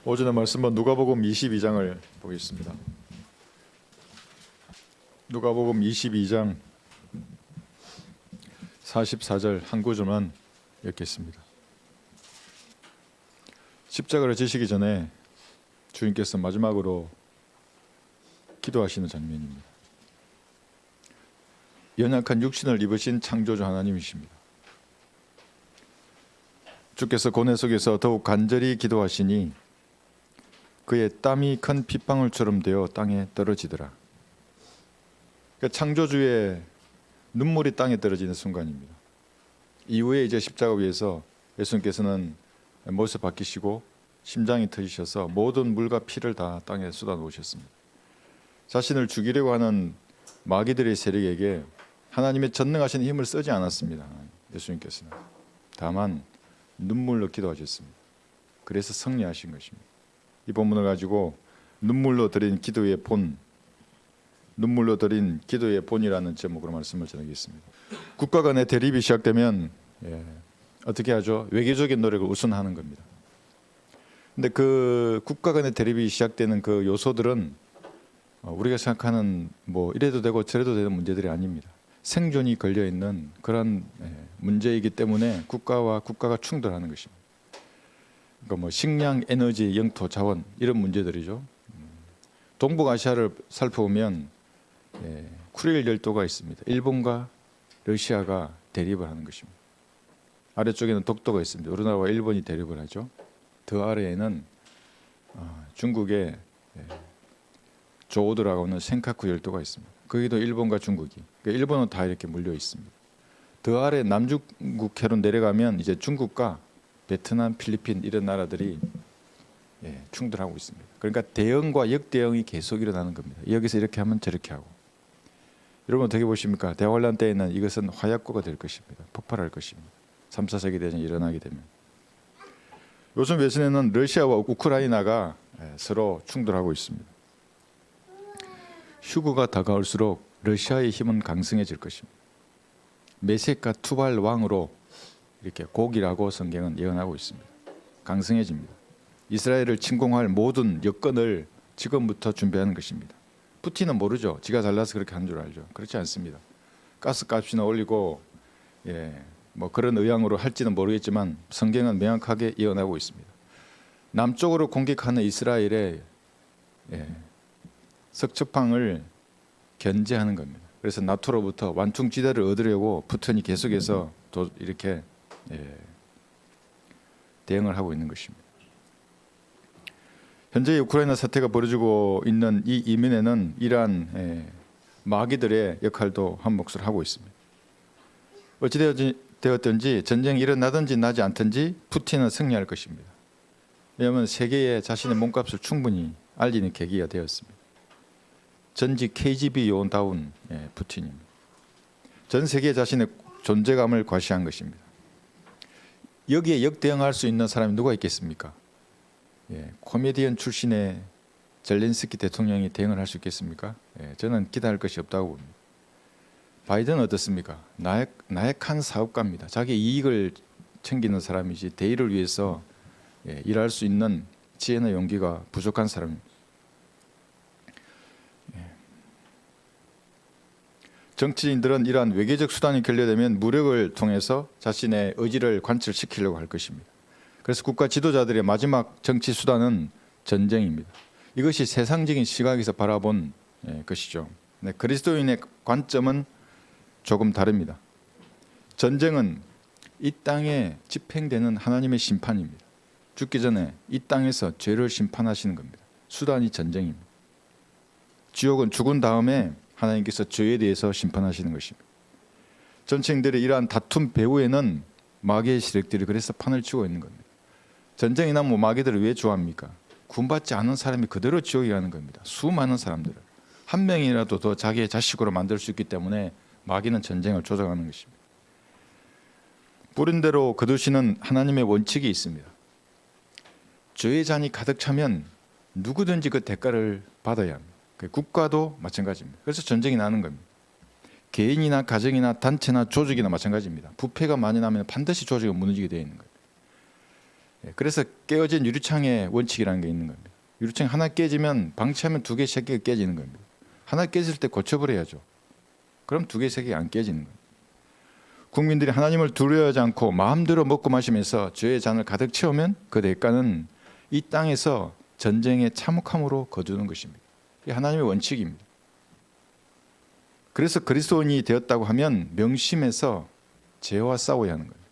오전에 말씀은 누가복음 22장을 보겠습니다. 누가복음 22장 44절 한 구절만 읽겠습니다. 십자가를 지시기 전에 주님께서 마지막으로 기도하시는 장면입니다. 연약한 육신을 입으신 창조주 하나님이십니다. 주께서 고뇌 속에서 더욱 간절히 기도하시니 그의 땀이 큰 핏방울처럼 되어 땅에 떨어지더라. 그러니까 창조주의 눈물이 땅에 떨어지는 순간입니다. 이후에 이제 십자가 위에서 예수님께서는 못을 박히시고 심장이 터지셔서 모든 물과 피를 다 땅에 쏟아 놓으셨습니다. 자신을 죽이려고 하는 마귀들의 세력에게 하나님의 전능하신 힘을 쓰지 않았습니다. 예수님께서는 다만 눈물로 기도하셨습니다. 그래서 승리하신 것입니다. 이 본문을 가지고 눈물로 드린 기도의 본, 눈물로 드린 기도의 본이라는 제목으로 말씀을 전하겠습니다. 국가 간의 대립이 시작되면 어떻게 하죠? 외교적인 노력을 우선하는 겁니다. 근데 그 국가 간의 대립이 시작되는 그 요소들은 우리가 생각하는 뭐 이래도 되고 저래도 되는 문제들이 아닙니다. 생존이 걸려 있는 그런 문제이기 때문에 국가와 국가가 충돌하는 것입니다. 그러니까 뭐 식량, 에너지, 영토, 자원 이런 문제들이죠. 동북아시아를 살펴보면 쿠릴 열도가 있습니다. 일본과 러시아가 대립을 하는 것입니다. 아래쪽에는 독도가 있습니다. 우리나라와 일본이 대립을 하죠. 더 아래에는 중국의 조오드라고 하는 센카쿠 열도가 있습니다. 거기도 일본과 중국이, 그러니까 일본은 다 이렇게 물려 있습니다. 더 아래 남중국해로 내려가면 이제 중국과 베트남, 필리핀 이런 나라들이 충돌하고 있습니다. 그러니까 대응과 역대응이 계속 일어나는 겁니다. 여기서 이렇게 하면 저렇게 하고. 여러분 어떻게 보십니까? 대환란 때에는 이것은 화약고가 될 것입니다. 폭발할 것입니다. 3, 4세기 대전이 일어나게 되면. 요즘 외신에는 러시아와 우크라이나가 서로 충돌하고 있습니다. 휴거가 다가올수록 러시아의 힘은 강성해질 것입니다. 메섹과 투발 왕으로 이렇게 곡이라고 성경은 예언하고 있습니다. 강성해집니다. 이스라엘을 침공할 모든 여건을 지금부터 준비하는 것입니다. 푸틴은 모르죠. 지가 잘나서 그렇게 하는 줄 알죠. 그렇지 않습니다. 가스값이나 올리고 뭐 그런 의향으로 할지는 모르겠지만 성경은 명확하게 예언하고 있습니다. 남쪽으로 공격하는 이스라엘의 석첩항을 견제하는 겁니다. 그래서 나토로부터 완충지대를 얻으려고 푸틴이 계속해서 이렇게 대응을 하고 있는 것입니다. 현재 우크라이나 사태가 벌어지고 있는 이 이면에는 이러한 마귀들의 역할도 한 몫을 하고 있습니다. 어찌되었든지 전쟁이 일어나든지 나지 않든지 푸틴은 승리할 것입니다. 왜냐하면 세계에 자신의 몸값을 충분히 알리는 계기가 되었습니다. 전직 KGB 요원다운 푸틴입니다. 전 세계에 자신의 존재감을 과시한 것입니다. 여기에 역대응할 수 있는 사람이 누가 있겠습니까? 코미디언 출신의 젤렌스키 대통령이 대응을 할 수 있겠습니까? 저는 기대할 것이 없다고 봅니다. 바이든은 어떻습니까? 나약한 사업가입니다. 자기 이익을 챙기는 사람이지 대의를 위해서 일할 수 있는 지혜나 용기가 부족한 사람입니다. 정치인들은 이러한 외교적 수단이 결여되면 무력을 통해서 자신의 의지를 관철시키려고 할 것입니다. 그래서 국가 지도자들의 마지막 정치 수단은 전쟁입니다. 이것이 세상적인 시각에서 바라본 것이죠. 그리스도인의 관점은 조금 다릅니다. 전쟁은 이 땅에 집행되는 하나님의 심판입니다. 죽기 전에 이 땅에서 죄를 심판하시는 겁니다. 수단이 전쟁입니다. 지옥은 죽은 다음에 하나님께서 죄에 대해서 심판하시는 것입니다. 전쟁들의 이러한 다툼 배후에는 마귀의 세력들이 그래서 판을 치고 있는 겁니다. 전쟁이 나면 마귀들을 왜 좋아합니까? 구원받지 않은 사람이 그대로 지옥에 가는 겁니다. 수많은 사람들을 한 명이라도 더 자기의 자식으로 만들 수 있기 때문에 마귀는 전쟁을 조장하는 것입니다. 뿌린 대로 거두시는 하나님의 원칙이 있습니다. 죄의 잔이 가득 차면 누구든지 그 대가를 받아야 합니다. 국가도 마찬가지입니다. 그래서 전쟁이 나는 겁니다. 개인이나 가정이나 단체나 조직이나 마찬가지입니다. 부패가 많이 나면 반드시 조직은 무너지게 되어 있는 거예요. 그래서 깨어진 유리창의 원칙이라는 게 있는 겁니다. 유리창 하나 깨지면 방치하면 두 개, 세 개가 깨지는 겁니다. 하나 깨질 때 고쳐버려야죠. 그럼 두 개, 세 개가 안 깨지는 겁니다. 국민들이 하나님을 두려워하지 않고 마음대로 먹고 마시면서 죄의 잔을 가득 채우면 그 대가는 이 땅에서 전쟁의 참혹함으로 거두는 것입니다. 이게 하나님의 원칙입니다. 그래서 그리스도인이 되었다고 하면 명심해서 죄와 싸워야 하는 거예요.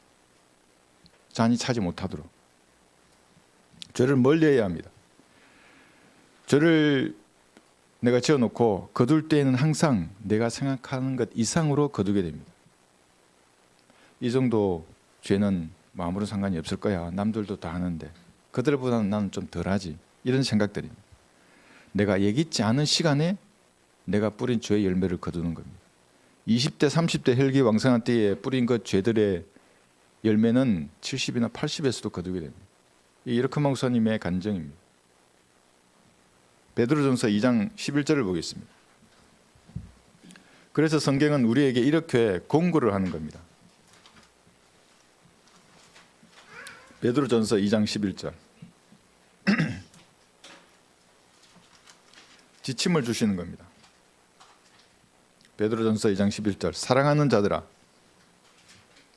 잔이 차지 못하도록. 죄를 멀리해야 합니다. 죄를 내가 지어놓고 거둘 때에는 항상 내가 생각하는 것 이상으로 거두게 됩니다. 이 정도 죄는 뭐 아무런 상관이 없을 거야. 남들도 다 하는데 그들보다는 나는 좀 덜하지. 이런 생각들입니다. 내가 예기치 않은 시간에 내가 뿌린 죄의 열매를 거두는 겁니다. 20대, 30대 혈기왕성한 때에 뿌린 그 죄들의 열매는 70이나 80에서도 거두게 됩니다. 이 이르크 목사님의 간증입니다. 베드로전서 2장 11절을 보겠습니다. 그래서 성경은 우리에게 이렇게 공고를 하는 겁니다. 베드로전서 2장 11절. 지침을 주시는 겁니다. 베드로전서 2장 11절. 사랑하는 자들아,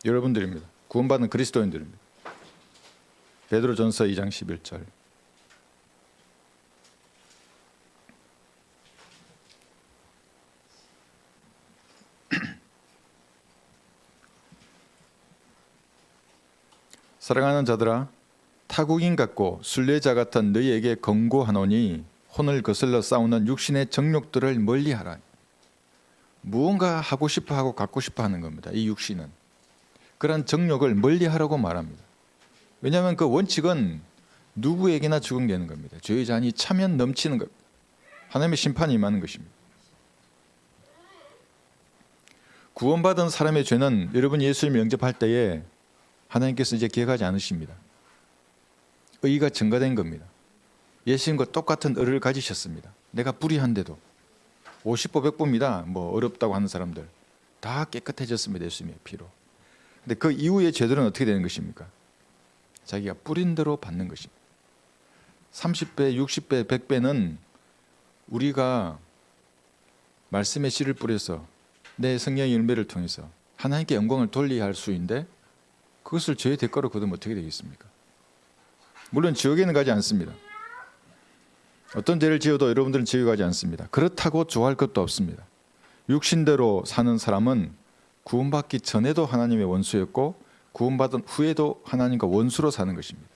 여러분들입니다. 구원받은 그리스도인들입니다. 베드로전서 2장 11절. 사랑하는 자들아, 타국인 같고 순례자 같은 너희에게 권고하노니 혼을 거슬러 싸우는 육신의 정욕들을 멀리하라. 무언가 하고 싶어 하고 갖고 싶어 하는 겁니다. 이 육신은 그런 정욕을 멀리하라고 말합니다. 왜냐하면 그 원칙은 누구에게나 적용되는 겁니다. 죄의 잔이 차면 넘치는 겁니다. 하나님의 심판이 임하는 것입니다. 구원받은 사람의 죄는 여러분 예수님을 영접할 때에 하나님께서 이제 기억하지 않으십니다. 의가 증가된 겁니다. 예수님과 똑같은 의를 가지셨습니다. 내가 불의한데도 50보 100보입니다. 뭐 어렵다고 하는 사람들 다 깨끗해졌습니다. 예수님의 피로. 근데 그 이후의 죄들은 어떻게 되는 것입니까? 자기가 뿌린 대로 받는 것입니다. 30배, 60배, 100배는 우리가 말씀의 씨를 뿌려서 내 성령의 열매를 통해서 하나님께 영광을 돌려야 할 수인데 그것을 죄의 대가로 거두면 어떻게 되겠습니까? 물론 지옥에는 가지 않습니다. 어떤 죄를 지어도 여러분들은 지옥에 가지 않습니다. 그렇다고 좋아할 것도 없습니다. 육신대로 사는 사람은 구원받기 전에도 하나님의 원수였고 구원받은 후에도 하나님과 원수로 사는 것입니다.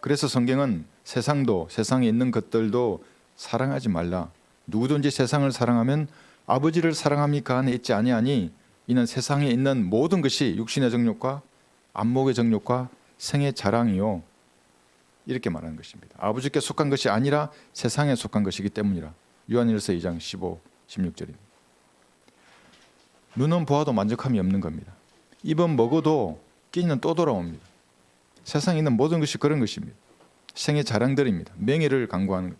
그래서 성경은 세상도 세상에 있는 것들도 사랑하지 말라. 누구든지 세상을 사랑하면 아버지를 사랑합니까 안에 있지 아니하니 이는 세상에 있는 모든 것이 육신의 정욕과 안목의 정욕과 생의 자랑이요. 이렇게 말하는 것입니다. 아버지께 속한 것이 아니라 세상에 속한 것이기 때문이라. 요한일서 2장 15, 16절입니다. 눈은 보아도 만족함이 없는 겁니다. 입은 먹어도 끼니는 또 돌아옵니다. 세상에 있는 모든 것이 그런 것입니다. 생의 자랑들입니다. 명예를 강구하는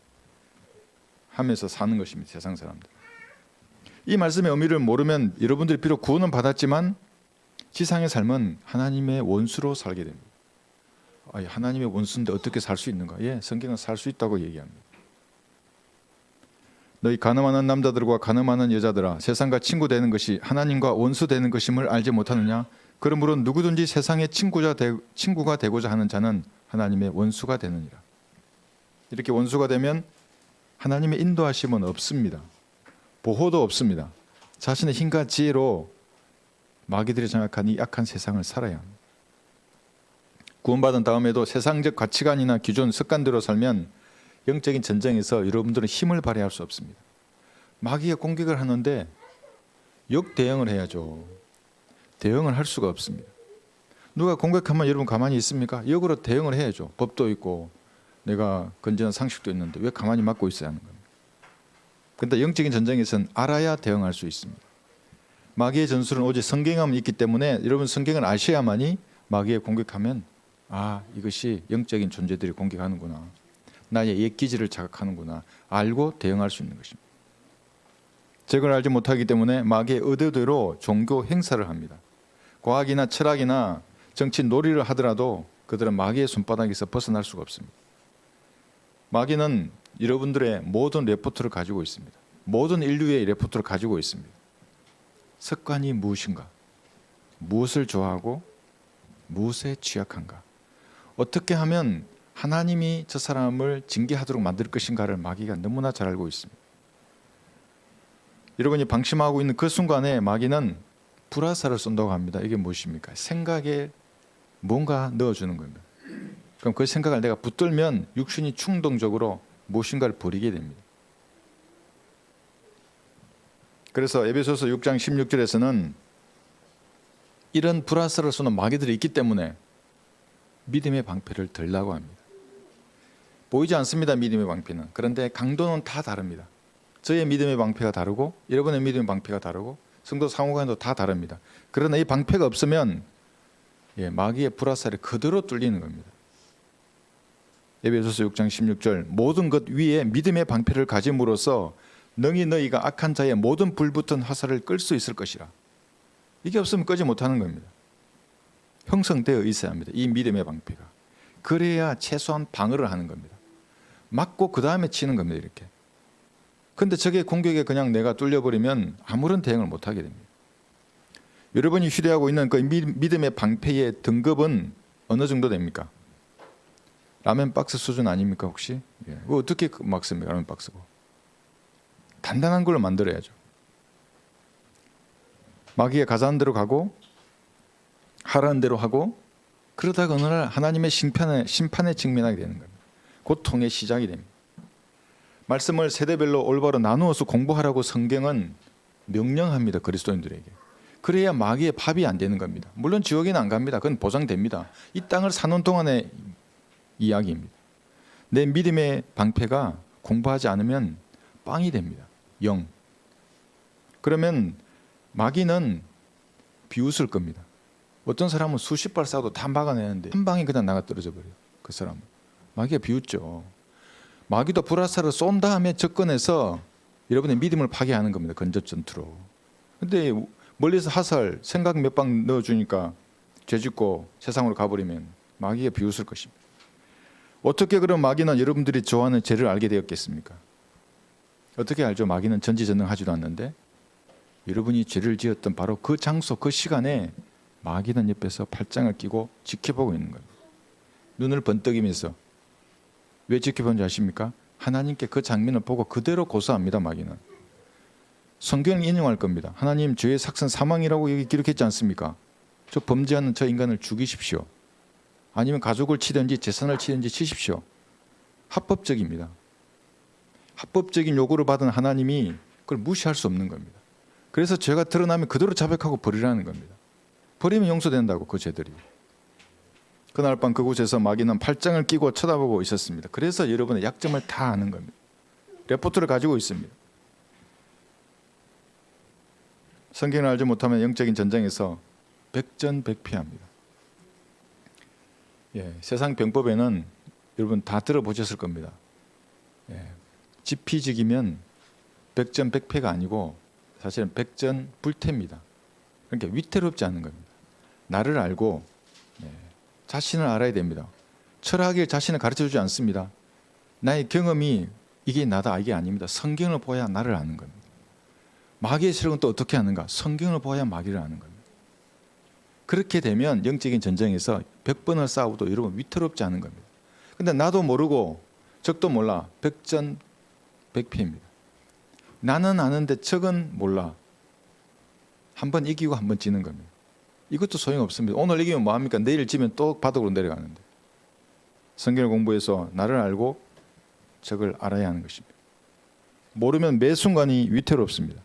하면서 사는 것입니다. 세상 사람들. 이 말씀의 의미를 모르면 여러분들이 비록 구원은 받았지만 지상의 삶은 하나님의 원수로 살게 됩니다. 하나님의 원수인데 어떻게 살 수 있는가? 예, 성경은 살 수 있다고 얘기합니다. 너희 간음하는 남자들과 간음하는 여자들아, 세상과 친구 되는 것이 하나님과 원수 되는 것임을 알지 못하느냐? 그러므로 누구든지 세상의 친구가 되고자 하는 자는 하나님의 원수가 되느니라. 이렇게 원수가 되면 하나님의 인도하심은 없습니다. 보호도 없습니다. 자신의 힘과 지혜로 마귀들이 장악한 이 악한 세상을 살아야 합니다. 구원받은 다음에도 세상적 가치관이나 기존 습관대로 살면 영적인 전쟁에서 여러분들은 힘을 발휘할 수 없습니다. 마귀가 공격을 하는데 역대응을 해야죠. 대응을 할 수가 없습니다. 누가 공격하면 여러분 가만히 있습니까? 역으로 대응을 해야죠. 법도 있고 내가 건전한 상식도 있는데 왜 가만히 맞고 있어야 하는 겁니까? 그런데 영적인 전쟁에서는 알아야 대응할 수 있습니다. 마귀의 전술은 오직 성경에만 있기 때문에 여러분 성경을 아셔야만이 마귀에 공격하면 이것이 영적인 존재들이 공격하는구나. 나의 옛 기질을 자각하는구나. 알고 대응할 수 있는 것입니다. 저걸 알지 못하기 때문에 마귀의 의도대로 종교 행사를 합니다. 과학이나 철학이나 정치 놀이를 하더라도 그들은 마귀의 손바닥에서 벗어날 수가 없습니다. 마귀는 여러분들의 모든 레포트를 가지고 있습니다. 모든 인류의 레포트를 가지고 있습니다. 습관이 무엇인가? 무엇을 좋아하고 무엇에 취약한가? 어떻게 하면 하나님이 저 사람을 징계하도록 만들 것인가를 마귀가 너무나 잘 알고 있습니다. 여러분이 방심하고 있는 그 순간에 마귀는 불화살을 쏜다고 합니다. 이게 무엇입니까? 생각에 뭔가 넣어주는 겁니다. 그럼 그 생각을 내가 붙들면 육신이 충동적으로 무엇인가를 버리게 됩니다. 그래서 에베소서 6장 16절에서는 이런 불화살을 쏘는 마귀들이 있기 때문에 믿음의 방패를 들라고 합니다. 보이지 않습니다. 믿음의 방패는. 그런데 강도는 다 다릅니다. 저의 믿음의 방패가 다르고 여러분의 믿음의 방패가 다르고 성도 상호간도 다 다릅니다. 그러나 이 방패가 없으면 마귀의 불화살이 그대로 뚫리는 겁니다. 에베소서 6장 16절 모든 것 위에 믿음의 방패를 가짐으로써 능히 너희가 악한 자의 모든 불붙은 화살을 끌 수 있을 것이라. 이게 없으면 끄지 못하는 겁니다. 형성되어 있어야 합니다. 이 믿음의 방패가. 그래야 최소한 방어를 하는 겁니다. 맞고 그 다음에 치는 겁니다. 이렇게. 근데 저게 공격에 그냥 내가 뚫려버리면 아무런 대응을 못하게 됩니다. 여러분이 휴대하고 있는 그 믿음의 방패의 등급은 어느 정도 됩니까? 라면 박스 수준 아닙니까 혹시? 그거 어떻게 막 씁니까? 라면 박스고. 단단한 걸로 만들어야죠. 마귀의 가자한 대로 가고 하라는 대로 하고 그러다가 어느 날 하나님의 심판에 직면하게 되는 겁니다. 고통의 시작이 됩니다. 말씀을 세대별로 올바로 나누어서 공부하라고 성경은 명령합니다. 그리스도인들에게. 그래야 마귀의 밥이 안 되는 겁니다. 물론 지옥에는 안 갑니다. 그건 보장됩니다. 이 땅을 사는 동안의 이야기입니다. 내 믿음의 방패가 공부하지 않으면 빵이 됩니다. 영. 그러면 마귀는 비웃을 겁니다. 어떤 사람은 수십 발 쏴도 다 막아내는데 한 방에 그냥 나가 떨어져 버려요. 그 사람은. 마귀가 비웃죠. 마귀도 불화살을 쏜 다음에 접근해서 여러분의 믿음을 파괴하는 겁니다. 근접 전투로. 근데 멀리서 화살 생각 몇 방 넣어주니까 죄짓고 세상으로 가버리면 마귀가 비웃을 것입니다. 어떻게 그럼 마귀는 여러분들이 좋아하는 죄를 알게 되었겠습니까? 어떻게 알죠? 마귀는 전지전능하지도 않는데 여러분이 죄를 지었던 바로 그 장소 그 시간에 마귀는 옆에서 팔짱을 끼고 지켜보고 있는 겁니다. 눈을 번뜩이면서. 왜 지켜보는지 아십니까? 하나님께 그 장면을 보고 그대로 고소합니다. 마귀는. 성경을 인용할 겁니다. 하나님 죄의 삭선 사망이라고 여기 기록했지 않습니까? 저 범죄하는 저 인간을 죽이십시오. 아니면 가족을 치든지 재산을 치든지 치십시오. 합법적입니다. 합법적인 요구를 받은 하나님이 그걸 무시할 수 없는 겁니다. 그래서 죄가 드러나면 그대로 자백하고 버리라는 겁니다. 버리면 용서된다고 그 죄들이. 그날 밤 그곳에서 마귀는 팔짱을 끼고 쳐다보고 있었습니다. 그래서 여러분의 약점을 다 아는 겁니다. 레포트를 가지고 있습니다. 성경을 알지 못하면 영적인 전쟁에서 백전백패합니다. 세상 병법에는 여러분 다 들어보셨을 겁니다. 지피지기면 백전백패가 아니고 사실은 백전불태입니다. 그러니까 위태롭지 않은 겁니다. 나를 알고 자신을 알아야 됩니다. 철학이 자신을 가르쳐주지 않습니다. 나의 경험이 이게 나다 이게 아닙니다. 성경을 보아야 나를 아는 겁니다. 마귀의 세력은 또 어떻게 하는가? 성경을 보아야 마귀를 아는 겁니다. 그렇게 되면 영적인 전쟁에서 100번을 싸워도 여러분 위태롭지 않은 겁니다. 근데 나도 모르고 적도 몰라. 백전백패입니다. 나는 아는데 적은 몰라. 한 번 이기고 한 번 지는 겁니다. 이것도 소용없습니다. 오늘 이기면 뭐합니까? 내일 지면 또 바닥으로 내려가는데. 성경을 공부해서 나를 알고 적을 알아야 하는 것입니다. 모르면 매 순간이 위태롭습니다.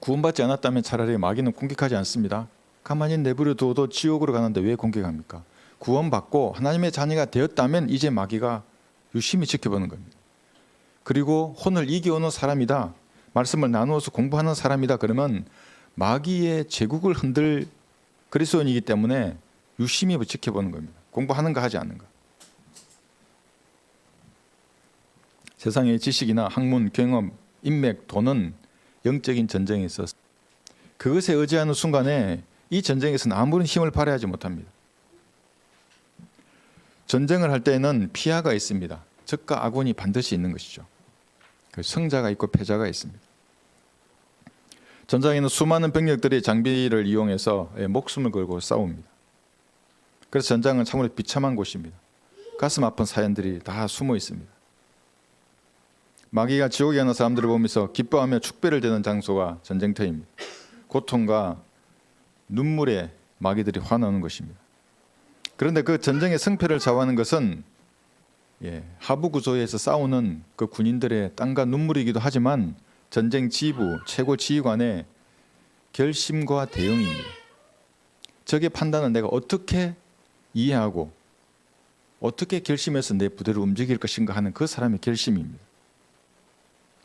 구원받지 않았다면 차라리 마귀는 공격하지 않습니다. 가만히 내버려 둬도 지옥으로 가는데 왜 공격합니까? 구원받고 하나님의 자녀가 되었다면 이제 마귀가 유심히 지켜보는 겁니다. 그리고 혼을 이겨오는 사람이다. 말씀을 나누어서 공부하는 사람이다. 그러면 마귀의 제국을 흔들 그리스도인이기 때문에 유심히 지켜보는 겁니다. 공부하는가 하지 않는가. 세상의 지식이나 학문, 경험, 인맥, 돈은 영적인 전쟁에 있어서 그것에 의지하는 순간에 이 전쟁에서는 아무런 힘을 발휘하지 못합니다. 전쟁을 할 때는 피하가 있습니다. 적과 아군이 반드시 있는 것이죠. 승자가 있고 패자가 있습니다. 전장에는 수많은 병력들이 장비를 이용해서 목숨을 걸고 싸웁니다. 그래서 전장은 참으로 비참한 곳입니다. 가슴 아픈 사연들이 다 숨어 있습니다. 마귀가 지옥에 가는 사람들을 보면서 기뻐하며 축배를 드는 장소가 전쟁터입니다. 고통과 눈물에 마귀들이 화나는 것입니다. 그런데 그 전쟁의 승패를 좌우하는 것은 하부 구조에서 싸우는 그 군인들의 땀과 눈물이기도 하지만 전쟁 지휘부, 최고 지휘관의 결심과 대응입니다. 적의 판단은 내가 어떻게 이해하고 어떻게 결심해서 내 부대를 움직일 것인가 하는 그 사람의 결심입니다.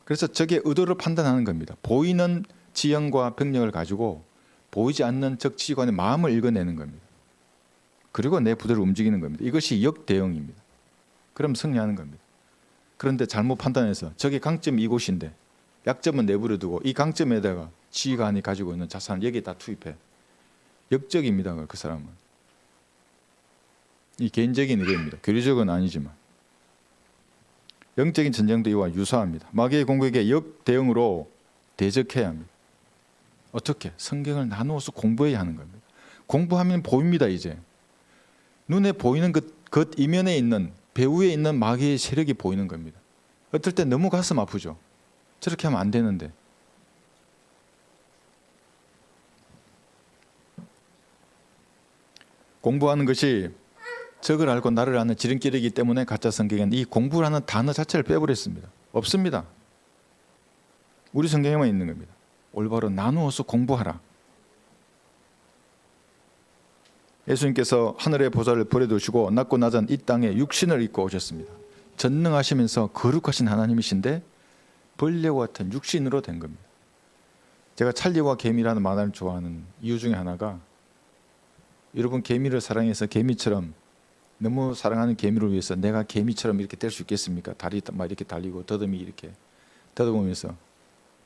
그래서 적의 의도를 판단하는 겁니다. 보이는 지형과 병력을 가지고 보이지 않는 적 지휘관의 마음을 읽어내는 겁니다. 그리고 내 부대를 움직이는 겁니다. 이것이 역대응입니다. 그럼 승리하는 겁니다. 그런데 잘못 판단해서 적의 강점이 이곳인데 약점은 내버려 두고 이 강점에다가 지휘관이 가지고 있는 자산을 여기에다 투입해. 역적입니다. 그 사람은. 이 개인적인 의도입니다. 교리적은 아니지만. 영적인 전쟁도 이와 유사합니다. 마귀의 공격에 역대응으로 대적해야 합니다. 어떻게? 성경을 나누어서 공부해야 하는 겁니다. 공부하면 보입니다. 이제 눈에 보이는 것 이면에 있는 배후에 있는 마귀의 세력이 보이는 겁니다. 어떨 때 너무 가슴 아프죠. 저렇게 하면 안 되는데. 공부하는 것이 적을 알고 나를 아는 지름길이기 때문에 가짜 성경에는 이 공부라는 단어 자체를 빼버렸습니다. 없습니다. 우리 성경에만 있는 겁니다. 올바로 나누어서 공부하라. 예수님께서 하늘의 보좌를 버려두시고 낮고 낮은 이 땅에 육신을 입고 오셨습니다. 전능하시면서 거룩하신 하나님이신데 벌레와 같은 육신으로 된 겁니다. 제가 찰리와 개미라는 만화를 좋아하는 이유 중에 하나가 여러분 개미를 사랑해서 개미처럼 너무 사랑하는 개미를 위해서 내가 개미처럼 이렇게 될 수 있겠습니까? 다리 막 이렇게 달리고 더듬이 이렇게 더듬으면서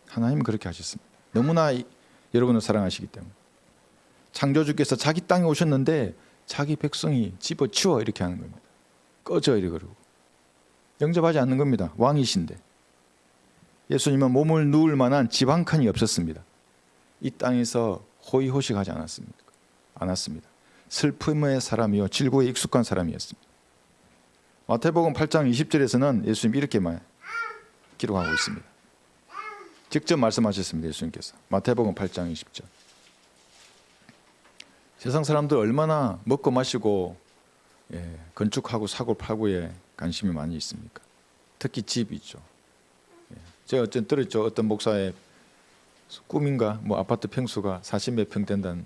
하나님은 그렇게 하셨습니다. 너무나 여러분을 사랑하시기 때문에 창조주께서 자기 땅에 오셨는데 자기 백성이 집어치워 이렇게 하는 겁니다. 꺼져 이래 그러고 영접하지 않는 겁니다. 왕이신데 예수님은 몸을 누울 만한 집 한 칸이 없었습니다. 이 땅에서 호의호식하지 않았습니다. 슬픔의 사람이요 질고에 익숙한 사람이었습니다. 마태복음 8장 20절에서는 예수님이 이렇게만 기록하고 있습니다. 직접 말씀하셨습니다. 예수님께서 마태복음 8장 20절. 세상 사람들 얼마나 먹고 마시고 건축하고 사고 팔고에 관심이 많이 있습니까? 특히 집이죠. 제가 어쨌든 들었죠. 어떤 목사의 꿈인가 뭐 아파트 평수가 40몇 평 된다는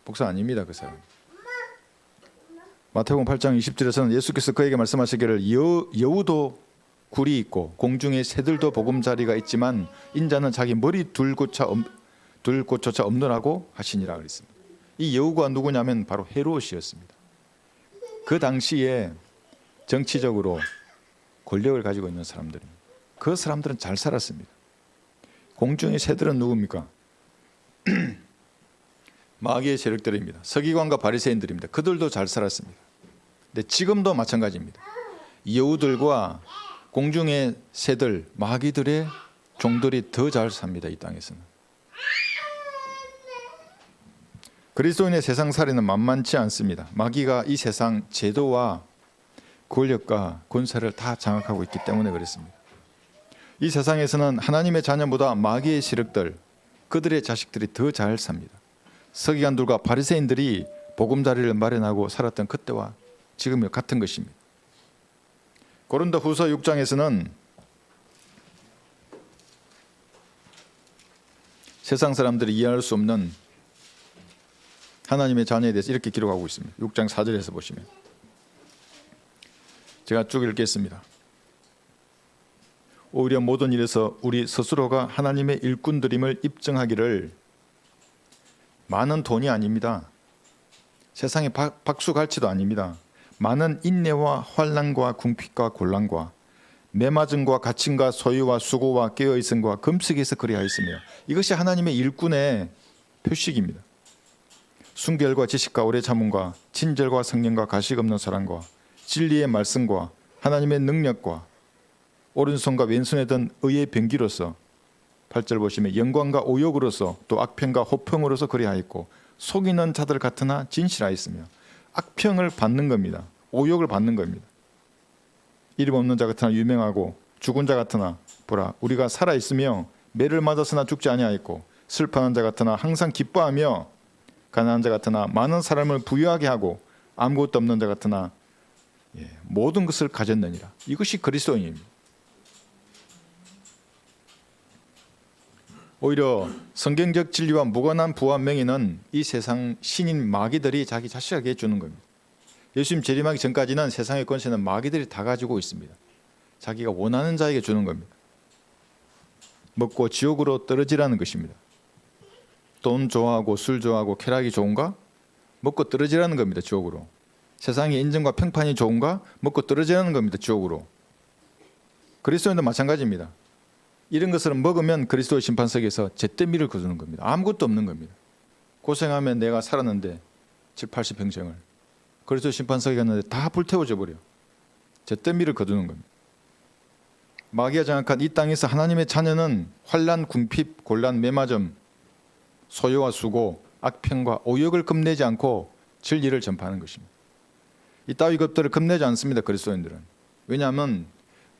목사 아닙니다. 그 사람. 마태복음 8장 20절에서는 예수께서 그에게 말씀하시기를 여우도 굴이 있고 공중의 새들도 보금자리가 있지만 인자는 자기 머리 둘곳조차 없느라고 하시니라 그랬습니다. 이 여우가 누구냐면 바로 헤롯이었습니다. 그 당시에 정치적으로 권력을 가지고 있는 사람들입니다. 그 사람들은 잘 살았습니다. 공중의 새들은 누굽니까? 마귀의 세력들입니다. 서기관과 바리새인들입니다. 그들도 잘 살았습니다. 근데 지금도 마찬가지입니다. 여우들과 공중의 새들, 마귀들의 종들이 더 잘 삽니다. 이 땅에서는. 그리스도인의 세상살이는 만만치 않습니다. 마귀가 이 세상 제도와 권력과 권세를 다 장악하고 있기 때문에 그렇습니다. 이 세상에서는 하나님의 자녀보다 마귀의 세력들, 그들의 자식들이 더 잘 삽니다. 서기관들과 바리새인들이 보금자리를 마련하고 살았던 그때와 지금이 같은 것입니다. 고린도후서 6장에서는 세상 사람들이 이해할 수 없는 하나님의 자녀에 대해서 이렇게 기록하고 있습니다. 6장 4절에서 보시면 제가 쭉 읽겠습니다. 오히려 모든 일에서 우리 스스로가 하나님의 일꾼들임을 입증하기를 많은 돈이 아닙니다. 세상의 박수갈치도 아닙니다. 많은 인내와 환난과 궁핍과 곤란과 매맞음과 갇힘과 소유와 수고와 깨어있음과 금식에서 그리하였으며 이것이 하나님의 일꾼의 표식입니다. 순결과 지식과 오래 참음과 친절과 성령과 가식 없는 사랑과 진리의 말씀과 하나님의 능력과 오른손과 왼손에 든 의의 병기로서 8절 보시면 영광과 오욕으로서 또 악평과 호평으로서 그리하였고 속이는 자들 같으나 진실하였으며 악평을 받는 겁니다. 오욕을 받는 겁니다. 이름 없는 자 같으나 유명하고 죽은 자 같으나 보라 우리가 살아있으며 매를 맞았으나 죽지 아니하였고 슬퍼하는 자 같으나 항상 기뻐하며 가난한 자 같으나 많은 사람을 부유하게 하고 아무것도 없는 자 같으나 모든 것을 가졌느니라. 이것이 그리스도인입니다. 오히려 성경적 진리와 무관한 부와 명예는 이 세상 신인 마귀들이 자기 자식에게 주는 겁니다. 예수님 재림하기 전까지는 세상의 권세는 마귀들이 다 가지고 있습니다. 자기가 원하는 자에게 주는 겁니다. 먹고 지옥으로 떨어지라는 것입니다. 돈 좋아하고 술 좋아하고 쾌락이 좋은가? 먹고 떨어지라는 겁니다. 지옥으로. 세상의 인정과 평판이 좋은가? 먹고 떨어지라는 겁니다. 지옥으로. 그리스도인도 마찬가지입니다. 이런 것을 먹으면 그리스도의 심판석에서 잿더미를 거두는 겁니다. 아무것도 없는 겁니다. 고생하면 내가 살았는데 7, 80평생을 그리스도의 심판석에 갔는데 다 불태워져 버려. 잿더미를 거두는 겁니다. 마귀가 장악한 이 땅에서 하나님의 자녀는 환난, 궁핍, 곤란, 매맞음, 소요와 수고, 악평과 오욕을 겁내지 않고 진리를 전파하는 것입니다. 이 따위 것들을 겁내지 않습니다. 그리스도인들은. 왜냐하면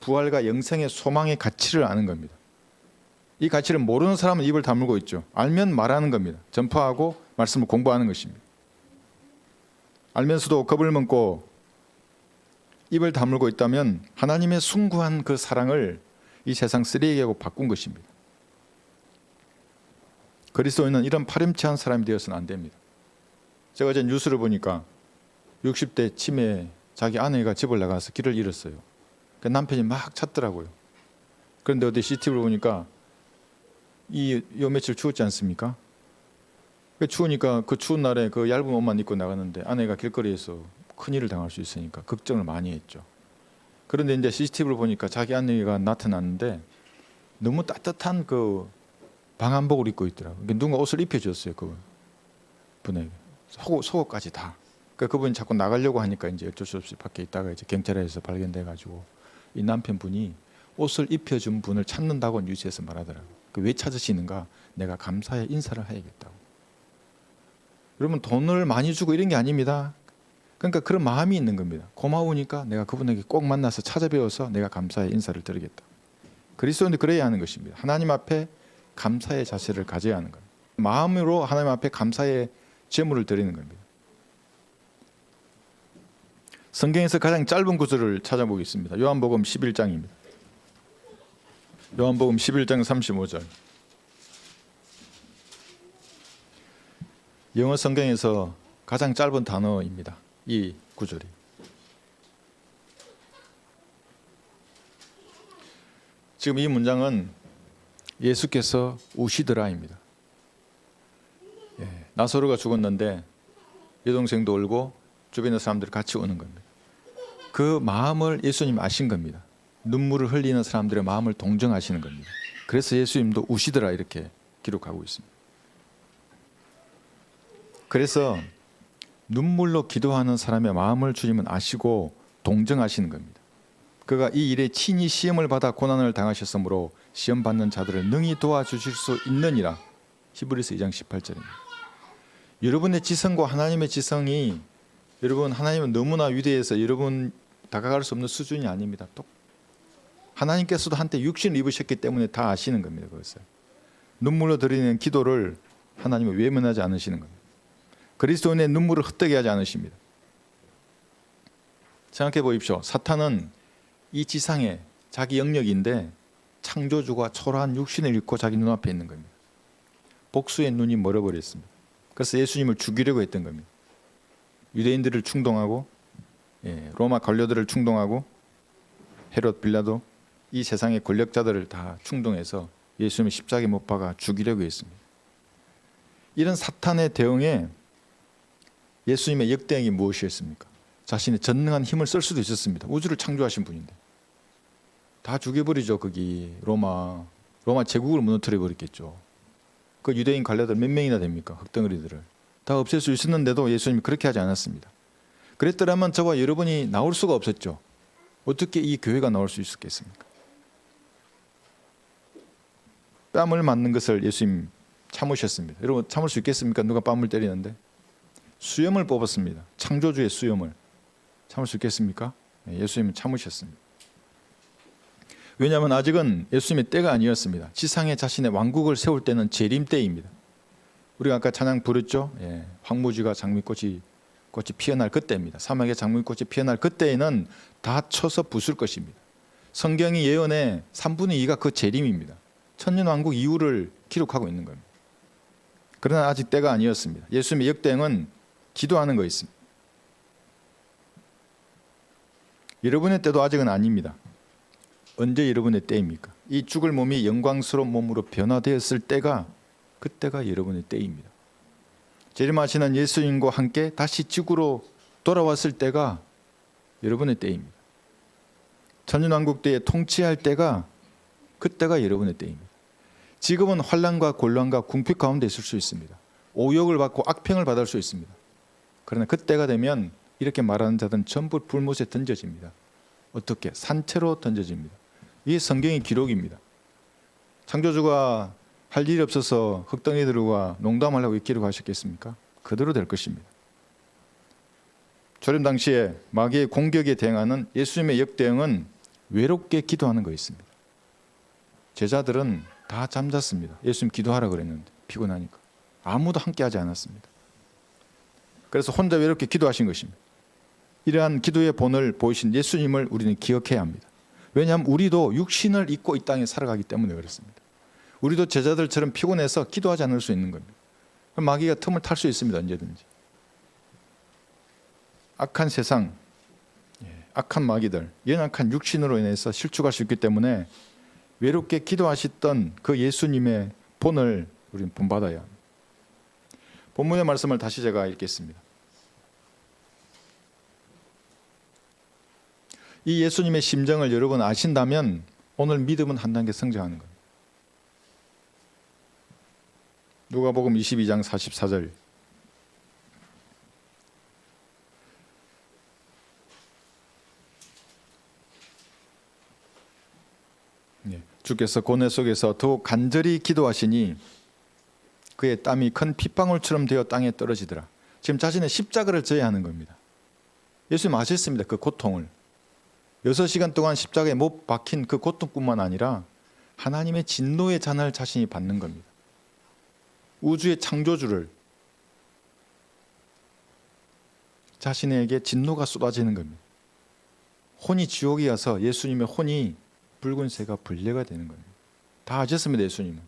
부활과 영생의 소망의 가치를 아는 겁니다. 이 가치를 모르는 사람은 입을 다물고 있죠. 알면 말하는 겁니다. 전파하고 말씀을 공부하는 것입니다. 알면서도 겁을 먹고 입을 다물고 있다면 하나님의 숭고한 그 사랑을 이 세상 쓰레기하고 바꾼 것입니다. 그리스도인은 이런 파렴치한 사람이 되어서는 안 됩니다. 제가 어제 뉴스를 보니까 60대 치매 자기 아내가 집을 나가서 길을 잃었어요. 그 남편이 막 찾더라고요. 그런데 어디 CCTV를 보니까 요 며칠 추웠지 않습니까? 추우니까 그 추운 날에 그 얇은 옷만 입고 나가는데 아내가 길거리에서 큰일을 당할 수 있으니까 걱정을 많이 했죠. 그런데 이제 CCTV를 보니까 자기 아내가 나타났는데 너무 따뜻한 그 방한복을 입고 있더라고요. 누군가 옷을 입혀줬어요. 그 분에게. 속옷까지 다. 그러니까 그분이 자꾸 나가려고 하니까 이제 어쩔 수 없이 밖에 있다가 이제 경찰에서 발견돼가지고 이 남편분이 옷을 입혀준 분을 찾는다고 뉴스에서 말하더라고요. 왜 찾으시는가? 내가 감사의 인사를 해야겠다고. 여러분 돈을 많이 주고 이런 게 아닙니다. 그러니까 그런 마음이 있는 겁니다. 고마우니까 내가 그분에게 꼭 만나서 찾아뵈어서 내가 감사의 인사를 드리겠다. 그리스도인도 그래야 하는 것입니다. 하나님 앞에 감사의 자세를 가져야 하는 겁니다. 마음으로 하나님 앞에 감사의 제물을 드리는 겁니다. 성경에서 가장 짧은 구절을 찾아보겠습니다. 요한복음 11장입니다. 요한복음 11장 35절. 영어 성경에서 가장 짧은 단어입니다. 이 구절이. 지금 이 문장은 예수께서 우시더라입니다. 나사로가 죽었는데 여동생도 울고 주변의 사람들이 같이 우는 겁니다. 그 마음을 예수님 아신 겁니다. 눈물을 흘리는 사람들의 마음을 동정하시는 겁니다. 그래서 예수님도 우시더라 이렇게 기록하고 있습니다. 그래서 눈물로 기도하는 사람의 마음을 주님은 아시고 동정하시는 겁니다. 그가 이 일에 친히 시험을 받아 고난을 당하셨으므로 시험 받는 자들을 능히 도와주실 수 있느니라. 히브리서 2장 18절입니다. 여러분의 지성과 하나님의 지성이 여러분 하나님은 너무나 위대해서 여러분 다가갈 수 없는 수준이 아닙니다. 또 하나님께서도 한때 육신을 입으셨기 때문에 다 아시는 겁니다. 그것을 눈물로 드리는 기도를 하나님은 외면하지 않으시는 겁니다. 그리스도인의 눈물을 헛되게 하지 않으십니다. 생각해 보십시오. 사탄은 이 지상에 자기 영역인데 창조주가 초라한 육신을 입고 자기 눈앞에 있는 겁니다. 복수의 눈이 멀어버렸습니다. 그래서 예수님을 죽이려고 했던 겁니다. 유대인들을 충동하고 로마 관료들을 충동하고 헤롯 빌라도 이 세상의 권력자들을 다 충동해서 예수님을 십자가에 못 박아 죽이려고 했습니다. 이런 사탄의 대응에 예수님의 역대행이 무엇이었습니까? 자신의 전능한 힘을 쓸 수도 있었습니다. 우주를 창조하신 분인데 다 죽여버리죠. 거기 로마 제국을 무너뜨려 버렸겠죠. 그 유대인 관료들 몇 명이나 됩니까? 흑덩어리들을 다 없앨 수 있었는데도 예수님이 그렇게 하지 않았습니다. 그랬더라면 저와 여러분이 나올 수가 없었죠. 어떻게 이 교회가 나올 수 있었겠습니까? 뺨을 맞는 것을 예수님 참으셨습니다. 여러분 참을 수 있겠습니까? 누가 뺨을 때리는데? 수염을 뽑았습니다. 창조주의 수염을. 참을 수 있겠습니까? 예수님은 참으셨습니다. 왜냐하면 아직은 예수님의 때가 아니었습니다. 지상에 자신의 왕국을 세울 때는 재림 때입니다. 우리가 아까 찬양 부르죠. 황무지가 장미꽃이 피어날 그때입니다. 사막에 장미꽃이 피어날 그때에는 다 쳐서 부술 것입니다. 성경이 예언의 3분의 2가 그 재림입니다. 천년왕국 이후를 기록하고 있는 겁니다. 그러나 아직 때가 아니었습니다. 예수님의 역대행은 기도하는 거였습니다. 여러분의 때도 아직은 아닙니다. 언제 여러분의 때입니까? 이 죽을 몸이 영광스러운 몸으로 변화되었을 때가, 그때가 여러분의 때입니다. 재림하시는 예수님과 함께 다시 지구로 돌아왔을 때가 여러분의 때입니다. 천년왕국 때에 통치할 때가, 그때가 여러분의 때입니다. 지금은 환난과 곤란과 궁핍 가운데 있을 수 있습니다. 오욕을 받고 악평을 받을 수 있습니다. 그러나 그때가 되면 이렇게 말하는 자들은 전부 불못에 던져집니다. 어떻게? 산채로 던져집니다. 이게 성경의 기록입니다. 창조주가 할 일이 없어서 흙덩이들과 농담하려고 기록하셨겠습니까? 그대로 될 것입니다. 초림 당시에 마귀의 공격에 대응하는 예수님의 역대응은 외롭게 기도하는 거였습니다. 제자들은 다 잠잤습니다. 예수님 기도하라 그랬는데 피곤하니까 아무도 함께하지 않았습니다. 그래서 혼자 외롭게 기도하신 것입니다. 이러한 기도의 본을 보이신 예수님을 우리는 기억해야 합니다. 왜냐하면 우리도 육신을 입고 이 땅에 살아가기 때문에 그렇습니다. 우리도 제자들처럼 피곤해서 기도하지 않을 수 있는 겁니다. 마귀가 틈을 탈 수 있습니다. 언제든지. 악한 세상, 악한 마귀들, 연약한 육신으로 인해서 실축할 수 있기 때문에 외롭게 기도하셨던 그 예수님의 본을 우리는 본받아야 합니다. 본문의 말씀을 다시 제가 읽겠습니다. 이 예수님의 심정을 여러분 아신다면 오늘 믿음은 한 단계 성장하는 겁니다. 누가복음 22장 44절. 주께서 고뇌 속에서 더욱 간절히 기도하시니 그의 땀이 큰 핏방울처럼 되어 땅에 떨어지더라. 지금 자신의 십자가를 져야 하는 겁니다. 예수님 아셨습니다. 그 고통을. 6시간 동안 십자가에 못 박힌 그 고통뿐만 아니라 하나님의 진노의 잔을 자신이 받는 겁니다. 우주의 창조주를, 자신에게 진노가 쏟아지는 겁니다. 혼이 지옥에 가서 예수님의 혼이 붉은새가 분리가 되는 겁니다. 다 아셨습니다. 예수님은.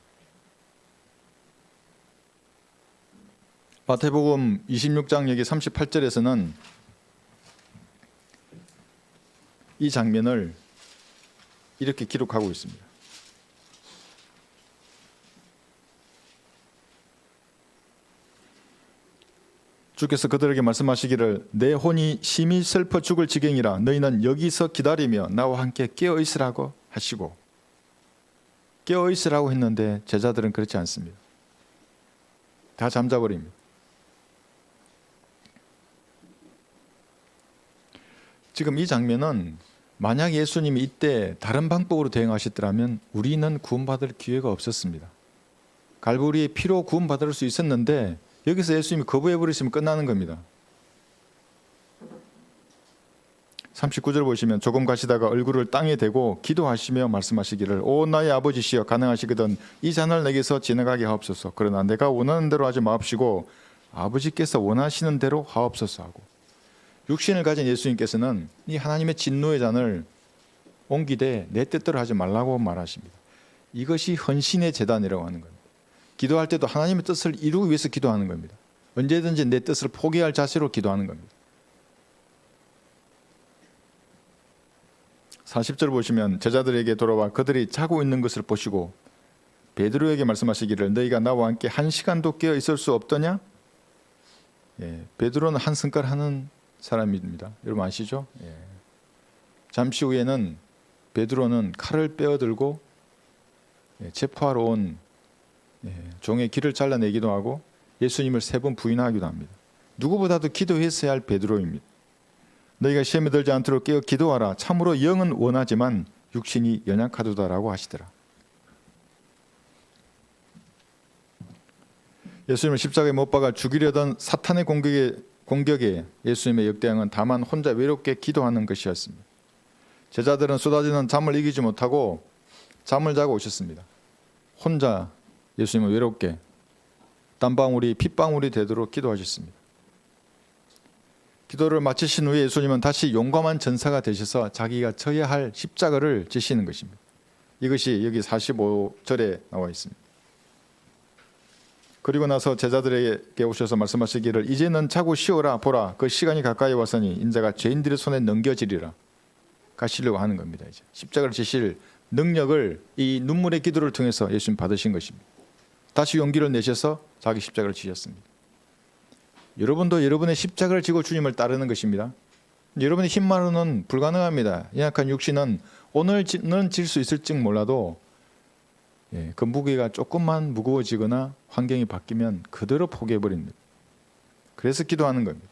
마태복음 26장 여기 38절에서는 이 장면을 이렇게 기록하고 있습니다. 주께서 그들에게 말씀하시기를 내 혼이 심히 슬퍼 죽을 지경이라 너희는 여기서 기다리며 나와 함께 깨어 있으라고 하시고, 깨어 있으라고 했는데 제자들은 그렇지 않습니다. 다 잠자버립니다. 지금 이 장면은 만약 예수님이 이때 다른 방법으로 대응하셨더라면 우리는 구원받을 기회가 없었습니다. 갈보리의 피로 구원받을 수 있었는데 여기서 예수님이 거부해버리시면 끝나는 겁니다. 39절 보시면 조금 가시다가 얼굴을 땅에 대고 기도하시며 말씀하시기를 오 나의 아버지시여 가능하시거든 이 잔을 내게서 지나가게 하옵소서. 그러나 내가 원하는 대로 하지 마옵시고 아버지께서 원하시는 대로 하옵소서 하고, 육신을 가진 예수님께서는 이 하나님의 진노의 잔을 옮기되 내 뜻대로 하지 말라고 말하십니다. 이것이 헌신의 제단이라고 하는 겁니다. 기도할 때도 하나님의 뜻을 이루기 위해서 기도하는 겁니다. 언제든지 내 뜻을 포기할 자세로 기도하는 겁니다. 40절 보시면 제자들에게 돌아와 그들이 자고 있는 것을 보시고 베드로에게 말씀하시기를 너희가 나와 함께 1시간도 깨어 있을 수 없더냐? 베드로는 한승깔 하는 사람입니다. 여러분 아시죠? 잠시 후에는 베드로는 칼을 빼어들고 체포하러 온 종의 귀를 잘라내기도 하고 예수님을 3번 부인하기도 합니다. 누구보다도 기도했어야 할 베드로입니다. 너희가 시험에 들지 않도록 깨어 기도하라. 참으로 영은 원하지만 육신이 연약하도다라고 하시더라. 예수님을 십자가에 못 박아 죽이려던 사탄의 공격에 예수님의 역대응은 다만 혼자 외롭게 기도하는 것이었습니다. 제자들은 쏟아지는 잠을 이기지 못하고 잠을 자고 오셨습니다. 혼자 예수님은 외롭게 땀방울이 핏방울이 되도록 기도하셨습니다. 기도를 마치신 후에 예수님은 다시 용감한 전사가 되셔서 자기가 져야 할 십자가를 지시는 것입니다. 이것이 여기 45절에 나와 있습니다. 그리고 나서 제자들에게 오셔서 말씀하시기를 이제는 자고 쉬어라. 보라, 그 시간이 가까이 왔으니 인자가 죄인들의 손에 넘겨지리라. 가시려고 하는 겁니다. 이제 십자가를 지실 능력을 이 눈물의 기도를 통해서 예수님 받으신 것입니다. 다시 용기를 내셔서 자기 십자가를 지셨습니다. 여러분도 여러분의 십자가를 지고 주님을 따르는 것입니다. 여러분의 힘만으로는 불가능합니다. 연약한 육신은 오늘은 질 수 있을지 몰라도 그 무게가 조금만 무거워지거나 환경이 바뀌면 그대로 포기해버립니다. 그래서 기도하는 겁니다.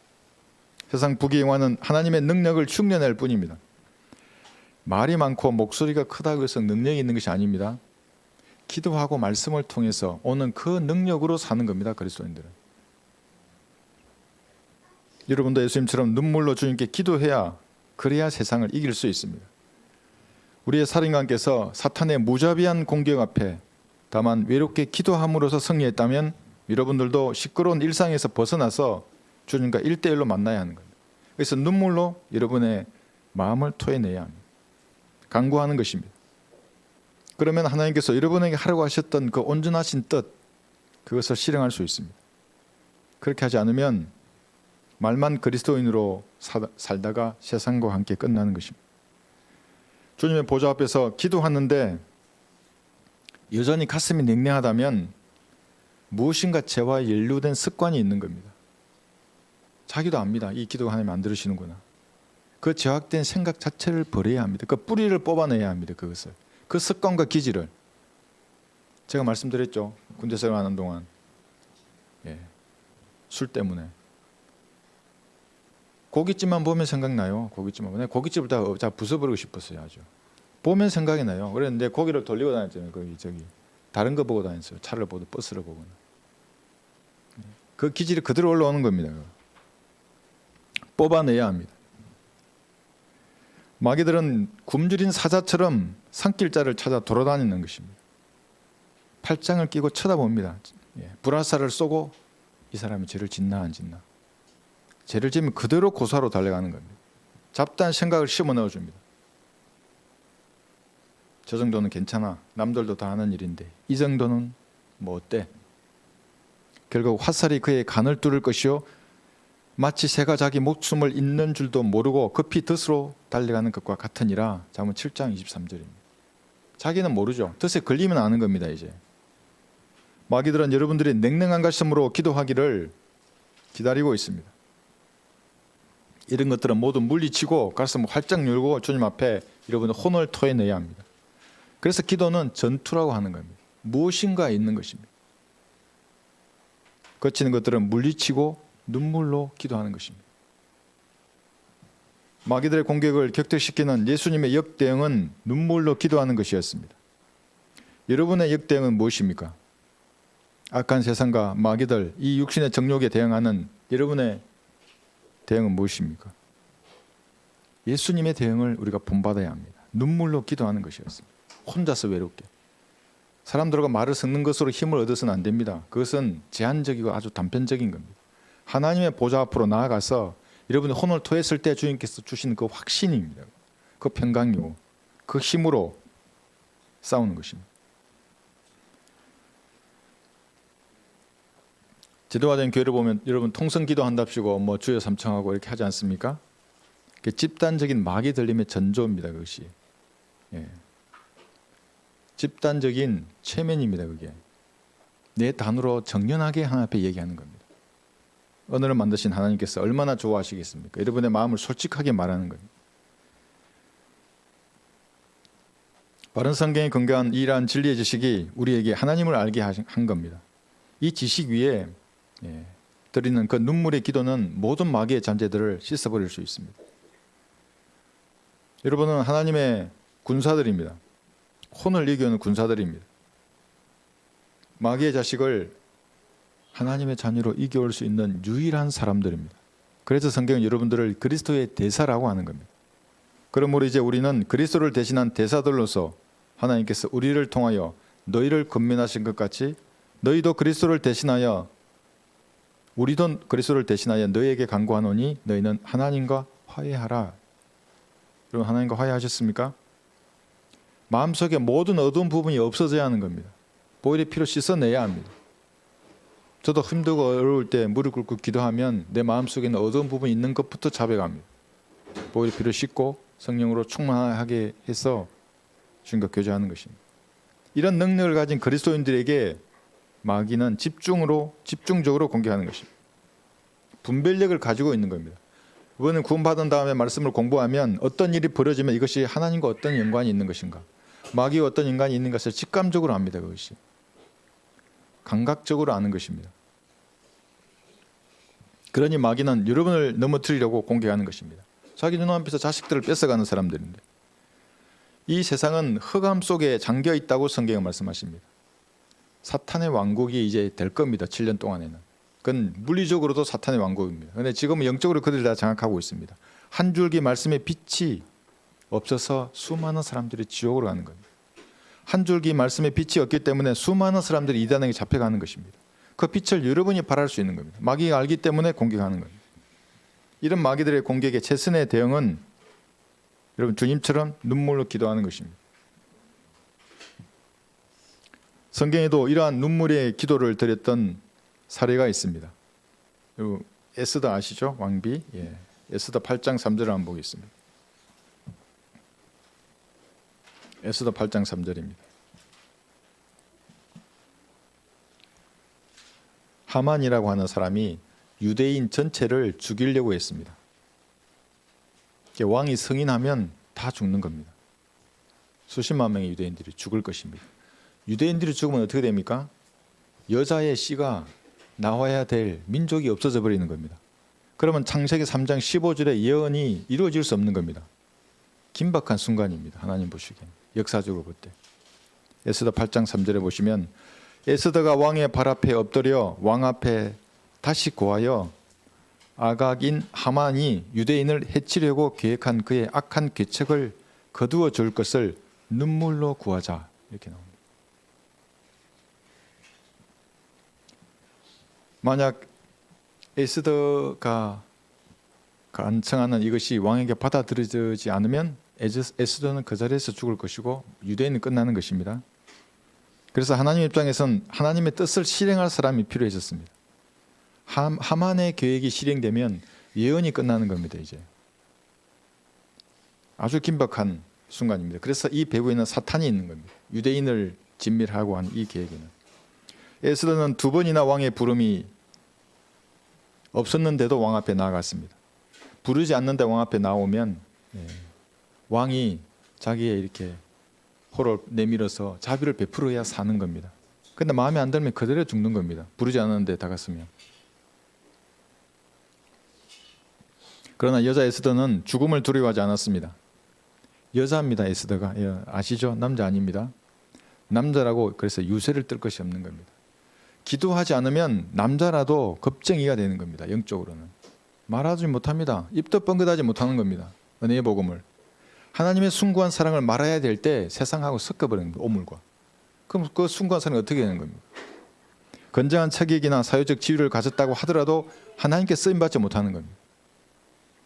세상 부귀영화는 하나님의 능력을 흉내낼 뿐입니다. 말이 많고 목소리가 크다고 해서 능력이 있는 것이 아닙니다. 기도하고 말씀을 통해서 오는 그 능력으로 사는 겁니다. 그리스도인들은. 여러분도 예수님처럼 눈물로 주님께 기도해야 그래야 세상을 이길 수 있습니다. 우리의 살인관께서 사탄의 무자비한 공격 앞에 다만 외롭게 기도함으로써 승리했다면 여러분들도 시끄러운 일상에서 벗어나서 주님과 1대1로 만나야 하는 겁니다. 그래서 눈물로 여러분의 마음을 토해내야 합니다. 간구하는 것입니다. 그러면 하나님께서 여러분에게 하라고 하셨던 그 온전하신 뜻 그것을 실행할 수 있습니다. 그렇게 하지 않으면 말만 그리스도인으로 살다가 세상과 함께 끝나는 것입니다. 주님의 보좌 앞에서 기도하는데 여전히 가슴이 냉랭하다면 무엇인가 죄와 연루된 습관이 있는 겁니다. 자기도 압니다. 이 기도가 하나님 안 들으시는구나. 그 죄악된 생각 자체를 버려야 합니다. 그 뿌리를 뽑아내야 합니다. 그것을. 그 습관과 기질을. 제가 말씀드렸죠. 군대 생활하는 동안 술 때문에 고깃집만 보면 생각나요. 고깃집만 보면 고깃집을 다 부숴버리고 싶었어요. 아주 보면 생각이 나요. 그랬는데 고기를 돌리고 다녔잖아요. 저기 다른 거 보고 다녔어요. 차를 보든 버스를 보거나. 그 기질이 그대로 올라오는 겁니다. 뽑아내야 합니다. 마귀들은 굶주린 사자처럼 산길자를 찾아 돌아다니는 것입니다. 팔짱을 끼고 쳐다봅니다. 불화살을 쏘고 이 사람이 죄를 짓나 안 짓나. 죄를 지면 그대로 고사로 달려가는 겁니다. 잡다한 생각을 심어 넣어줍니다. 저 정도는 괜찮아. 남들도 다 하는 일인데 이 정도는 뭐 어때? 결국 화살이 그의 간을 뚫을 것이요 마치 새가 자기 목숨을 잇는 줄도 모르고 급히 덫으로 달려가는 것과 같으니라. 잠언 7장 23절입니다. 자기는 모르죠. 덫에 걸리면 아는 겁니다. 이제 마귀들은 여러분들이 냉랭한 가슴으로 기도하기를 기다리고 있습니다. 이런 것들은 모두 물리치고 가슴을 활짝 열고 주님 앞에 여러분의 혼을 토해내야 합니다. 그래서 기도는 전투라고 하는 겁니다. 무엇인가 있는 것입니다. 거치는 것들은 물리치고 눈물로 기도하는 것입니다. 마귀들의 공격을 격퇴시키는 예수님의 역대응은 눈물로 기도하는 것이었습니다. 여러분의 역대응은 무엇입니까? 악한 세상과 마귀들, 이 육신의 정욕에 대응하는 여러분의 대응은 무엇입니까? 예수님의 대응을 우리가 본받아야 합니다. 눈물로 기도하는 것이었습니다. 혼자서 외롭게. 사람들과 말을 섞는 것으로 힘을 얻어서는 안 됩니다. 그것은 제한적이고 아주 단편적인 겁니다. 하나님의 보좌 앞으로 나아가서 여러분이 혼을 토했을 때 주님께서 주시는 그 확신입니다. 그 평강이고 그 힘으로 싸우는 것입니다. 제도화된 교회를 보면 여러분 통성 기도한답시고 뭐 주여 삼청하고 이렇게 하지 않습니까? 집단적인 마귀 들림의 전조입니다. 그것이 집단적인 최면입니다. 그게 내 단으로 정연하게 하나님 앞에 얘기하는 겁니다. 언어를 만드신 하나님께서 얼마나 좋아하시겠습니까? 여러분의 마음을 솔직하게 말하는 겁니다. 바른 성경에 근거한 이러한 진리의 지식이 우리에게 하나님을 알게 한 겁니다. 이 지식 위에 드리는 그 눈물의 기도는 모든 마귀의 잔재들을 씻어버릴 수 있습니다. 여러분은 하나님의 군사들입니다. 혼을 이기는 군사들입니다. 마귀의 자식을 하나님의 자녀로 이겨올 수 있는 유일한 사람들입니다. 그래서 성경은 여러분들을 그리스도의 대사라고 하는 겁니다. 그러므로 이제 우리는 그리스도를 대신한 대사들로서 하나님께서 우리를 통하여 너희를 권면하신 것 같이 너희도 그리스도를 대신하여 우리도 그리스도를 대신하여 너희에게 간구하노니 너희는 하나님과 화해하라. 여러분 하나님과 화해하셨습니까? 마음속에 모든 어두운 부분이 없어져야 하는 겁니다. 보혈의 피로 씻어내야 합니다. 저도 힘들고 어려울 때 무릎 꿇고 기도하면 내 마음속에 있는 어두운 부분이 있는 것부터 자백합니다. 보혈의 피로 씻고 성령으로 충만하게 해서 주님과 교제하는 것입니다. 이런 능력을 가진 그리스도인들에게 마귀는 집중적으로 공격하는 것입니다. 분별력을 가지고 있는 겁니다. 이번에 구원받은 다음에 말씀을 공부하면 어떤 일이 벌어지면 이것이 하나님과 어떤 연관이 있는 것인가, 마귀와 어떤 연관이 있는 것을 직감적으로 압니다. 그것이 감각적으로 아는 것입니다. 그러니 마귀는 여러분을 넘어뜨리려고 공격하는 것입니다. 자기 눈앞에서 자식들을 뺏어가는 사람들인데, 이 세상은 흑암 속에 잠겨 있다고 성경은 말씀하십니다. 사탄의 왕국이 이제 될 겁니다. 7년 동안에는. 그건 물리적으로도 사탄의 왕국입니다. 그런데 지금은 영적으로 그들이 다 장악하고 있습니다. 한 줄기 말씀의 빛이 없어서 수많은 사람들이 지옥으로 가는 겁니다. 한 줄기 말씀의 빛이 없기 때문에 수많은 사람들이 이단에게 잡혀가는 것입니다. 그 빛을 여러분이 발할 수 있는 겁니다. 마귀가 알기 때문에 공격하는 겁니다. 이런 마귀들의 공격의 최선의 대응은 여러분 주님처럼 눈물로 기도하는 것입니다. 성경에도 이러한 눈물의 기도를 드렸던 사례가 있습니다. 에스더 아시죠? 왕비. 에스더 8장 3절을 한번 보겠습니다. 에스더 8장 3절입니다. 하만이라고 하는 사람이 유대인 전체를 죽이려고 했습니다. 왕이 승인하면 다 죽는 겁니다. 수십만 명의 유대인들이 죽을 것입니다. 유대인들이 죽으면 어떻게 됩니까? 여자의 씨가 나와야 될 민족이 없어져 버리는 겁니다. 그러면 창세기 3장 15절의 예언이 이루어질 수 없는 겁니다. 긴박한 순간입니다. 하나님 보시기엔 역사적으로 볼 때. 에스더 8장 3절에 보시면 에스더가 왕의 발 앞에 엎드려 왕 앞에 다시 고하여 아각인 하만이 유대인을 해치려고 계획한 그의 악한 계책을 거두어 줄 것을 눈물로 구하자, 이렇게 나옵니다. 만약 에스더가 간청하는 이것이 왕에게 받아들여지지 않으면 에스더는 그 자리에서 죽을 것이고 유대인은 끝나는 것입니다. 그래서 하나님 입장에선 하나님의 뜻을 실행할 사람이 필요했었습니다. 하만의 계획이 실행되면 예언이 끝나는 겁니다. 이제 아주 긴박한 순간입니다. 그래서 이 배후에는 사탄이 있는 겁니다. 유대인을 진멸하고 한 이 계획에는. 에스더는 2번이나 왕의 부름이 없었는데도 왕 앞에 나아갔습니다. 부르지 않는데 왕 앞에 나오면 왕이 자기의 이렇게 호를 내밀어서 자비를 베풀어야 사는 겁니다. 근데 마음에 안 들면 그대로 죽는 겁니다. 부르지 않았는데 다갔으면. 그러나 여자 에스더는 죽음을 두려워하지 않았습니다. 여자입니다. 에스더가. 아시죠? 남자 아닙니다. 남자라고 그래서 유세를 뜰 것이 없는 겁니다. 기도하지 않으면 남자라도 겁쟁이가 되는 겁니다. 영적으로는. 말하지 못합니다. 입도 뻥긋하지 못하는 겁니다. 은혜의 복음을. 하나님의 숭고한 사랑을 말해야 될 때 세상하고 섞어버리는 겁니다. 오물과. 그럼 그 숭고한 사랑이 어떻게 되는 겁니까? 건장한 체격이나 사회적 지위를 가졌다고 하더라도 하나님께 쓰임받지 못하는 겁니다.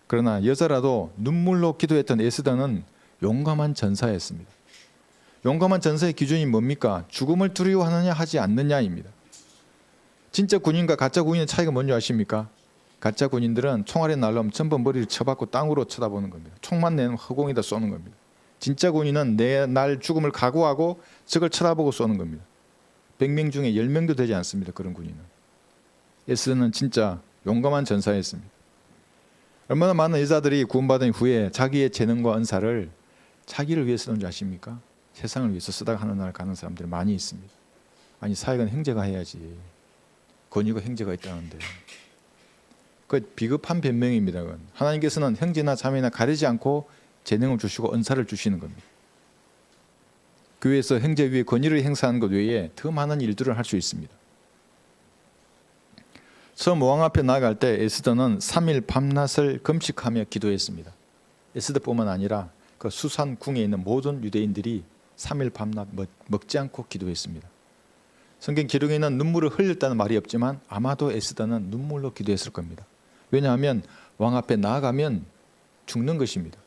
그러나 여자라도 눈물로 기도했던 에스더는 용감한 전사였습니다. 용감한 전사의 기준이 뭡니까? 죽음을 두려워하느냐 하지 않느냐입니다. 진짜 군인과 가짜 군인의 차이가 뭔지 아십니까? 가짜 군인들은 총알이 날라오면 전부 머리를 쳐박고 땅으로 쳐다보는 겁니다. 총만 내는 허공에다 쏘는 겁니다. 진짜 군인은 내 날 죽음을 각오하고 적을 쳐다보고 쏘는 겁니다. 100명 중에 10명도 되지 않습니다. 그런 군인은. 에스더는 진짜 용감한 전사였습니다. 얼마나 많은 여자들이 구원받은 후에 자기의 재능과 은사를 자기를 위해 쓰는 줄 아십니까? 세상을 위해서 쓰다가 하늘나라를 가는 사람들이 많이 있습니다. 아니 사역은 형제가 해야지. 권위가 형제가 있다는데. 그 비겁한 변명입니다. 그건. 하나님께서는 형제나 자매나 가리지 않고 재능을 주시고 은사를 주시는 겁니다. 교회에서 형제 위에 권위를 행사하는 것 외에 더 많은 일들을 할 수 있습니다. 처음 왕 앞에 나아갈 때 에스더는 3일 밤낮을 금식하며 기도했습니다. 에스더뿐만 아니라 그 수산 궁에 있는 모든 유대인들이 3일 밤낮 먹지 않고 기도했습니다. 성경 기록에는 눈물을 흘렸다는 말이 없지만 아마도 에스더는 눈물로 기도했을 겁니다. 왜냐하면 왕 앞에 나아가면 죽는 것입니다.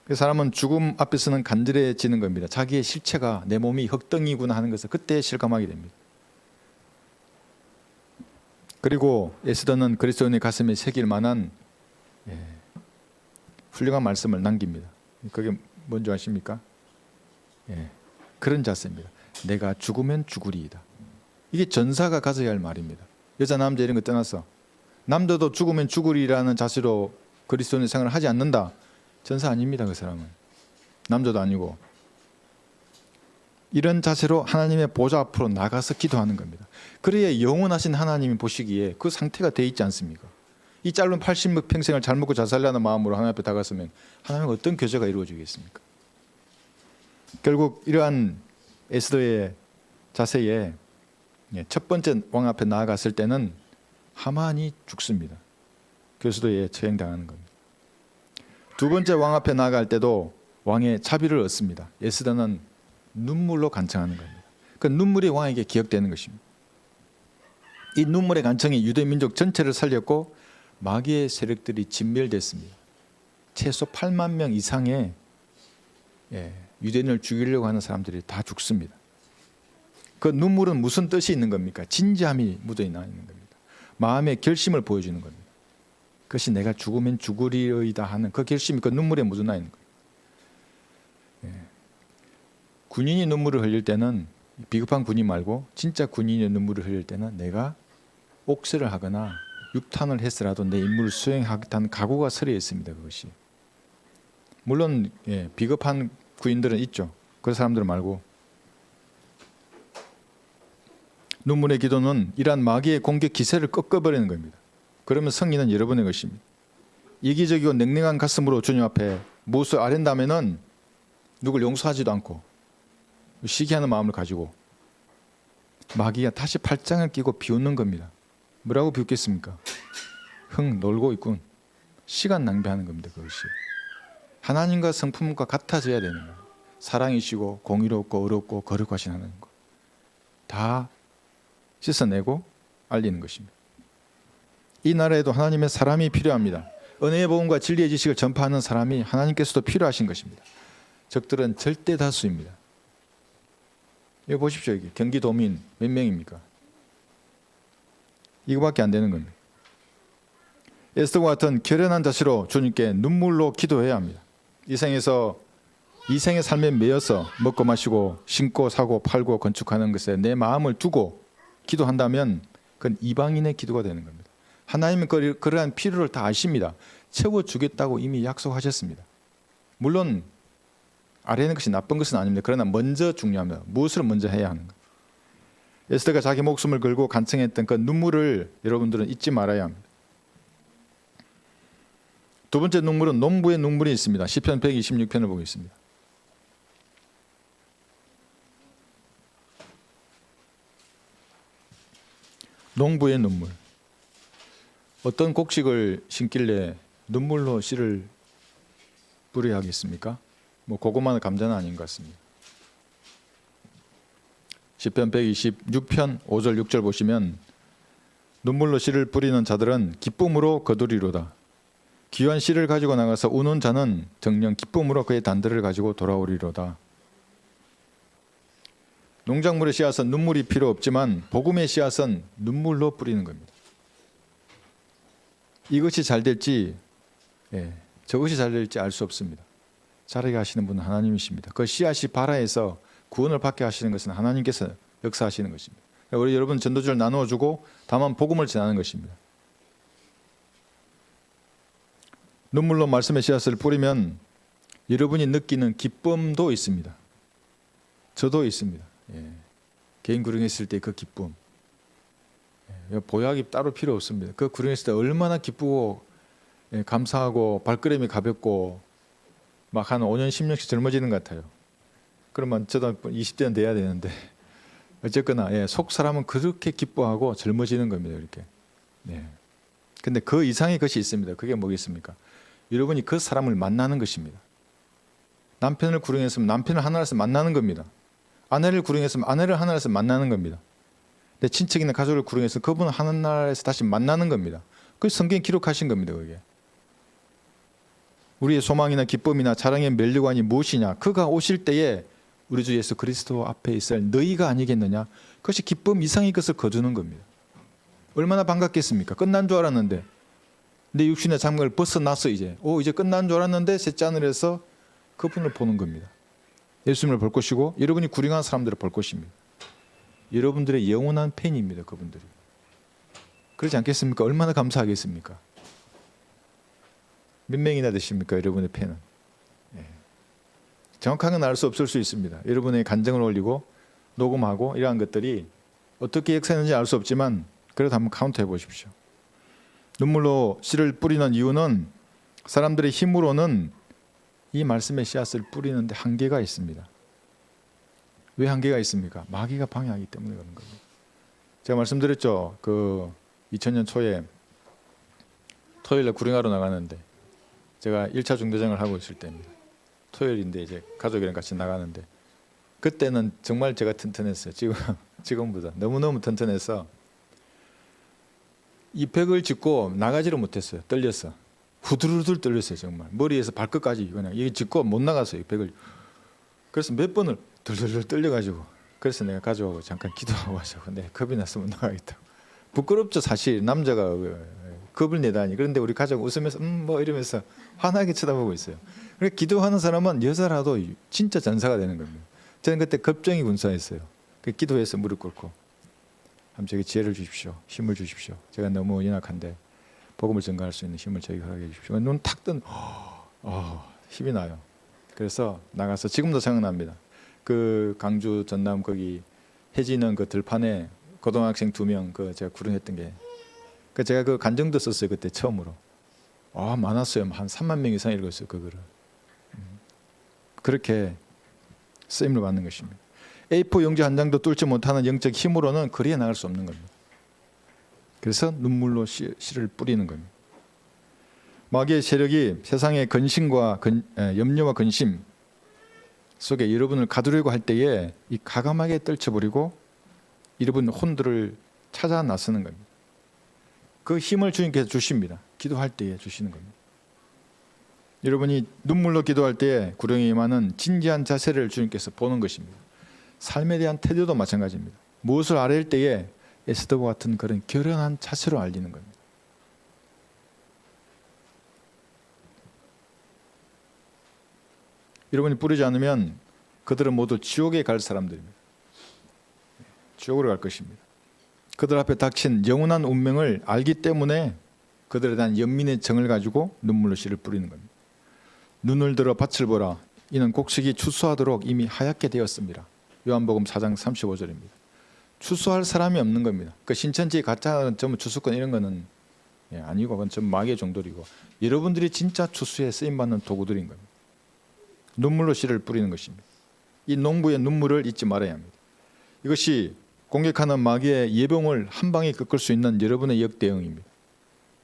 그 사람은 죽음 앞에서는 간절해지는 겁니다. 자기의 실체가 내 몸이 흙덩이구나 하는 것을 그때 실감하게 됩니다. 그리고 에스더는 그리스도인의 가슴에 새길 만한 훌륭한 말씀을 남깁니다. 그게 뭔지 아십니까? 그런 자세입니다. 내가 죽으면 죽으리이다. 이게 전사가 가져야 할 말입니다. 여자 남자 이런 거 떠나서 남자도 죽으면 죽으리라는 자세로 그리스도인의 생활을 하지 않는다. 전사 아닙니다. 그 사람은. 남자도 아니고. 이런 자세로 하나님의 보좌 앞으로 나가서 기도하는 겁니다. 그래야 영원하신 하나님이 보시기에 그 상태가 돼 있지 않습니까? 이 짧은 80몇 평생을 잘 먹고 잘 살려는 마음으로 하나님 앞에 다가서면 하나님은 어떤 교제가 이루어지겠습니까? 결국 이러한 에스더의 자세에 첫 번째 왕 앞에 나아갔을 때는 하만이 죽습니다. 교수도에 처형당하는 겁니다. 두 번째 왕 앞에 나아갈 때도 왕의 자비를 얻습니다. 에스더는 눈물로 간청하는 겁니다. 그 눈물이 왕에게 기억되는 것입니다. 이 눈물의 간청이 유대 민족 전체를 살렸고 마귀의 세력들이 진멸됐습니다. 최소 8만 명 이상의 유대인을 죽이려고 하는 사람들이 다 죽습니다. 그 눈물은 무슨 뜻이 있는 겁니까? 진지함이 묻어있는 겁니다. 마음의 결심을 보여주는 겁니다. 그것이 내가 죽으면 죽으리이다 하는 그 결심이 그 눈물에 묻어나 있는 거예요. 군인이 눈물을 흘릴 때는 비겁한 군인 말고 진짜 군인의 눈물을 흘릴 때는 내가 옥세를 하거나 육탄을 했으라도 내 임무를 수행하겠다는 각오가 서려 있습니다. 그것이. 물론 비겁한 군인들은 있죠. 그 사람들 말고. 눈물의 기도는 이러한 마귀의 공격 기세를 꺾어버리는 겁니다. 그러면 승리는 여러분의 것입니다. 이기적이고 냉랭한 가슴으로 주님 앞에 무엇을 아랜다면은 누굴 용서하지도 않고 시기하는 마음을 가지고 마귀가 다시 팔짱을 끼고 비웃는 겁니다. 뭐라고 비웃겠습니까? 흥 놀고 있군. 시간 낭비하는 겁니다. 그것이. 하나님과 성품과 같아져야 되는 거예요. 사랑이시고 공의롭고 의롭고 거룩하신 하나님 것. 다 씻어내고 알리는 것입니다. 이 나라에도 하나님의 사람이 필요합니다. 은혜의 복음과 진리의 지식을 전파하는 사람이 하나님께서도 필요하신 것입니다. 적들은 절대 다수입니다. 이거 보십시오. 이게 경기도민 몇 명입니까? 이거밖에 안 되는 겁니다. 에스더와 같은 결연한 자세로 주님께 눈물로 기도해야 합니다. 이 생의 삶에 매여서 먹고 마시고 심고 사고 팔고 건축하는 것에 내 마음을 두고 기도한다면 그건 이방인의 기도가 되는 겁니다. 하나님은 그러한 필요를 다 아십니다. 채워주겠다고 이미 약속하셨습니다. 물론 아래는 것이 나쁜 것은 아닙니다. 그러나 먼저 중요합니다. 무엇을 먼저 해야 하는가. 에스더가 자기 목숨을 걸고 간청했던 그 눈물을 여러분들은 잊지 말아야 합니다. 두 번째 눈물은 농부의 눈물이 있습니다. 시편 126편을 보겠습니다. 농부의 눈물. 어떤 곡식을 심길래 눈물로 씨를 뿌려야 하겠습니까? 뭐 고구마나 감자는 아닌 것 같습니다. 시편 126편 5절 6절 보시면 눈물로 씨를 뿌리는 자들은 기쁨으로 거두리로다. 귀한 씨를 가지고 나가서 우는 자는 정녕 기쁨으로 그의 단들을 가지고 돌아오리로다. 농작물의 씨앗은 눈물이 필요 없지만 복음의 씨앗은 눈물로 뿌리는 겁니다. 이것이 잘 될지 저것이 잘 될지 알 수 없습니다. 자라게 하시는 분은 하나님이십니다. 그 씨앗이 발아해서 구원을 받게 하시는 것은 하나님께서 역사하시는 것입니다. 우리 여러분 전도지를 나누어주고 다만 복음을 전하는 것입니다. 눈물로 말씀의 씨앗을 뿌리면 여러분이 느끼는 기쁨도 있습니다. 저도 있습니다. 개인 구령했을 때 그 기쁨. 보약이 따로 필요 없습니다. 그 구령했을 때 얼마나 기쁘고 감사하고 발걸음이 가볍고 막 한 5년 10년씩 젊어지는 것 같아요. 그러면 저도 20대는 돼야 되는데 어쨌거나 속 사람은 그렇게 기뻐하고 젊어지는 겁니다. 이렇게. 근데 그 이상의 것이 있습니다. 그게 뭐겠습니까? 여러분이 그 사람을 만나는 것입니다. 남편을 구령했으면 남편을 하나라서 만나는 겁니다. 아내를 구령했으면 아내를 하나라서 만나는 겁니다. 내 친척이나 가족을 구령해서 그분을 하나라서 다시 만나는 겁니다. 그 성경에 기록하신 겁니다. 그게. 우리의 소망이나 기쁨이나 자랑의 면류관이 무엇이냐? 그가 오실 때에 우리 주 예수 그리스도 앞에 있을 너희가 아니겠느냐? 그것이 기쁨 이상의 것을 거두는 겁니다. 얼마나 반갑겠습니까? 끝난 줄 알았는데 내 육신의 장막을 벗어났어. 이제 끝난 줄 알았는데 셋째 하늘에서 그분을 보는 겁니다. 예수님을 볼 것이고 여러분이 구령한 사람들을 볼 것입니다. 여러분들의 영원한 팬입니다. 그분들이. 그렇지 않겠습니까? 얼마나 감사하겠습니까? 몇 명이나 되십니까? 여러분의 팬은. 정확한 건 알 수 없을 수 있습니다. 여러분의 간증을 올리고 녹음하고 이러한 것들이 어떻게 역사했는지 알 수 없지만 그래도 한번 카운트해 보십시오. 눈물로 씨를 뿌리는 이유는 사람들의 힘으로는 이 말씀의 씨앗을 뿌리는데 한계가 있습니다. 왜 한계가 있습니까? 마귀가 방해하기 때문에 그런 겁니다. 제가 말씀드렸죠. 그 2000년 초에 토요일에 구령하러 나가는데 제가 1차 중대장을 하고 있을 때입니다. 토요일인데 이제 가족이랑 같이 나가는데 그때는 정말 제가 튼튼했어요. 지금보다 너무너무 튼튼해서 이 벽을 짚고 나가지를 못했어요. 떨렸어. 후두루들 떨렸어요. 정말 머리에서 발끝까지 그냥 이게 짚고 못 나갔어요. 이 벽을. 그래서 몇 번을 덜덜덜 떨려가지고 그래서 내가 가족하고 잠깐 기도하고 하자고. 내 겁이 나서 못 나가겠다고. 부끄럽죠. 사실 남자가 겁을 내다니. 그런데 우리 가족 웃으면서 뭐 이러면서 환하게 쳐다보고 있어요. 그러니까 기도하는 사람은 여자라도 진짜 전사가 되는 겁니다. 저는 그때 겁쟁이 군사였어요. 기도해서 무릎 꿇고 한번 저에게 지혜를 주십시오. 힘을 주십시오. 제가 너무 연약한데 복음을 전가할 수 있는 힘을 저에게 허락해 주십시오. 눈 탁 뜬 힘이 나요. 그래서 나가서 지금도 생각납니다. 그 강주 전남 거기 해지는 그 들판에 고등학생 2명 그 제가 구령했던 게 제가 그 간증도 썼어요. 그때 처음으로. 많았어요. 한 3만 명 이상 읽었어요. 그거를. 그렇게 쓰임을 받는 것입니다. A4 용지 한 장도 뚫지 못하는 영적 힘으로는 거리에 나갈 수 없는 겁니다. 그래서 눈물로 씨를 뿌리는 겁니다. 마귀의 세력이 세상의 근심과 염려와 근심 속에 여러분을 가두려고 할 때에 이 가감하게 떨쳐버리고 여러분 혼들을 찾아 나서는 겁니다. 그 힘을 주님께서 주십니다. 기도할 때에 주시는 겁니다. 여러분이 눈물로 기도할 때에 구령에 임하는 진지한 자세를 주님께서 보는 것입니다. 삶에 대한 태도도 마찬가지입니다. 무엇을 아뢰일 때에 에스더와 같은 그런 결연한 자세로 알리는 겁니다. 여러분이 뿌리지 않으면 그들은 모두 지옥에 갈 사람들입니다. 지옥으로 갈 것입니다. 그들 앞에 닥친 영원한 운명을 알기 때문에 그들에 대한 연민의 정을 가지고 눈물로 씨를 뿌리는 겁니다. 눈을 들어 밭을 보라. 이는 곡식이 추수하도록 이미 하얗게 되었습니다. 요한복음 4장 35절입니다. 추수할 사람이 없는 겁니다. 그 신천지 가짜 전부 추수권 이런 거는 아니고 그건 좀 마귀의 종들이고 여러분들이 진짜 추수에 쓰임받는 도구들인 겁니다. 눈물로 씨를 뿌리는 것입니다. 이 농부의 눈물을 잊지 말아야 합니다. 이것이 공격하는 마귀의 예병을 한 방에 꺾을 수 있는 여러분의 역대응입니다.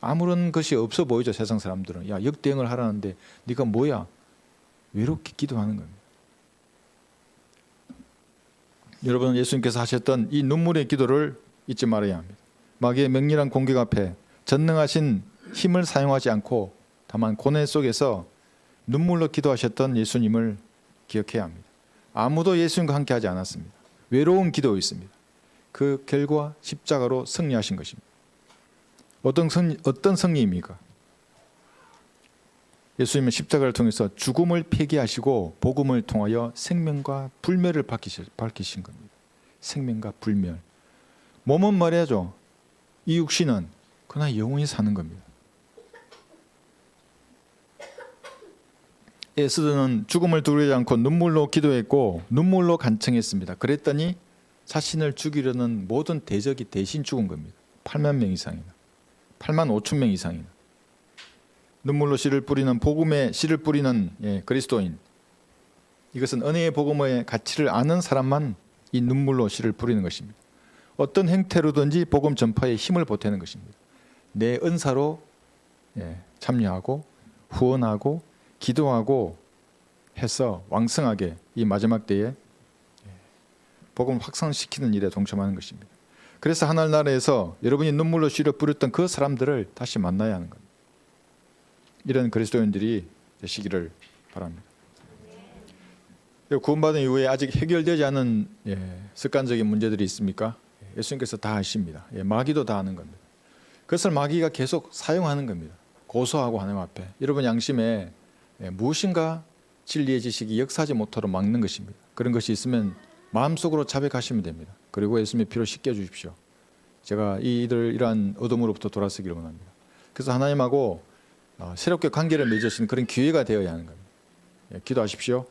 아무런 것이 없어 보이죠. 세상 사람들은. 야, 역대응을 하라는데 네가 뭐야? 외롭게 기도하는 겁니다. 여러분, 예수님께서 하셨던 이 눈물의 기도를 잊지 말아야 합니다. 마귀의 맹렬한 공격 앞에 전능하신 힘을 사용하지 않고 다만 고뇌 속에서 눈물로 기도하셨던 예수님을 기억해야 합니다. 아무도 예수님과 함께 하지 않았습니다. 외로운 기도였습니다. 그 결과 십자가로 승리하신 것입니다. 어떤 승리입니까? 예수님은 십자가를 통해서 죽음을 폐기하시고 복음을 통하여 생명과 불멸을 밝히신 겁니다. 생명과 불멸. 몸은 말해야죠. 이 육신은 그러나 영원히 사는 겁니다. 에스더는 죽음을 두려워하지 않고 눈물로 기도했고 눈물로 간청했습니다. 그랬더니 자신을 죽이려는 모든 대적이 대신 죽은 겁니다. 8만 명 이상이나 8만 5천 명 이상이나 눈물로 씨를 뿌리는 복음의 씨를 뿌리는 그리스도인, 이것은 은혜의 복음의 가치를 아는 사람만 이 눈물로 씨를 뿌리는 것입니다. 어떤 형태로든지 복음 전파에 힘을 보태는 것입니다. 내 은사로 참여하고 후원하고 기도하고 해서 왕성하게 이 마지막 때에 복음을 확산시키는 일에 동참하는 것입니다. 그래서 하늘 나라에서 여러분이 눈물로 씨를 뿌렸던 그 사람들을 다시 만나야 하는 겁니다. 이런 그리스도인들이 되시기를 바랍니다. 구원받은 이후에 아직 해결되지 않은 습관적인 문제들이 있습니까? 예수님께서 다 아십니다. 마귀도 다 아는 겁니다. 그것을 마귀가 계속 사용하는 겁니다. 고소하고 하나님 앞에 여러분 양심에 무엇인가 진리의 지식이 역사하지 못하도록 막는 것입니다. 그런 것이 있으면 마음속으로 자백하시면 됩니다. 그리고 예수님의 피로 씻겨 주십시오. 제가 이러한 어둠으로부터 돌아서기를 원합니다. 그래서 하나님하고 새롭게 관계를 맺으시는 그런 기회가 되어야 하는 겁니다. 기도하십시오.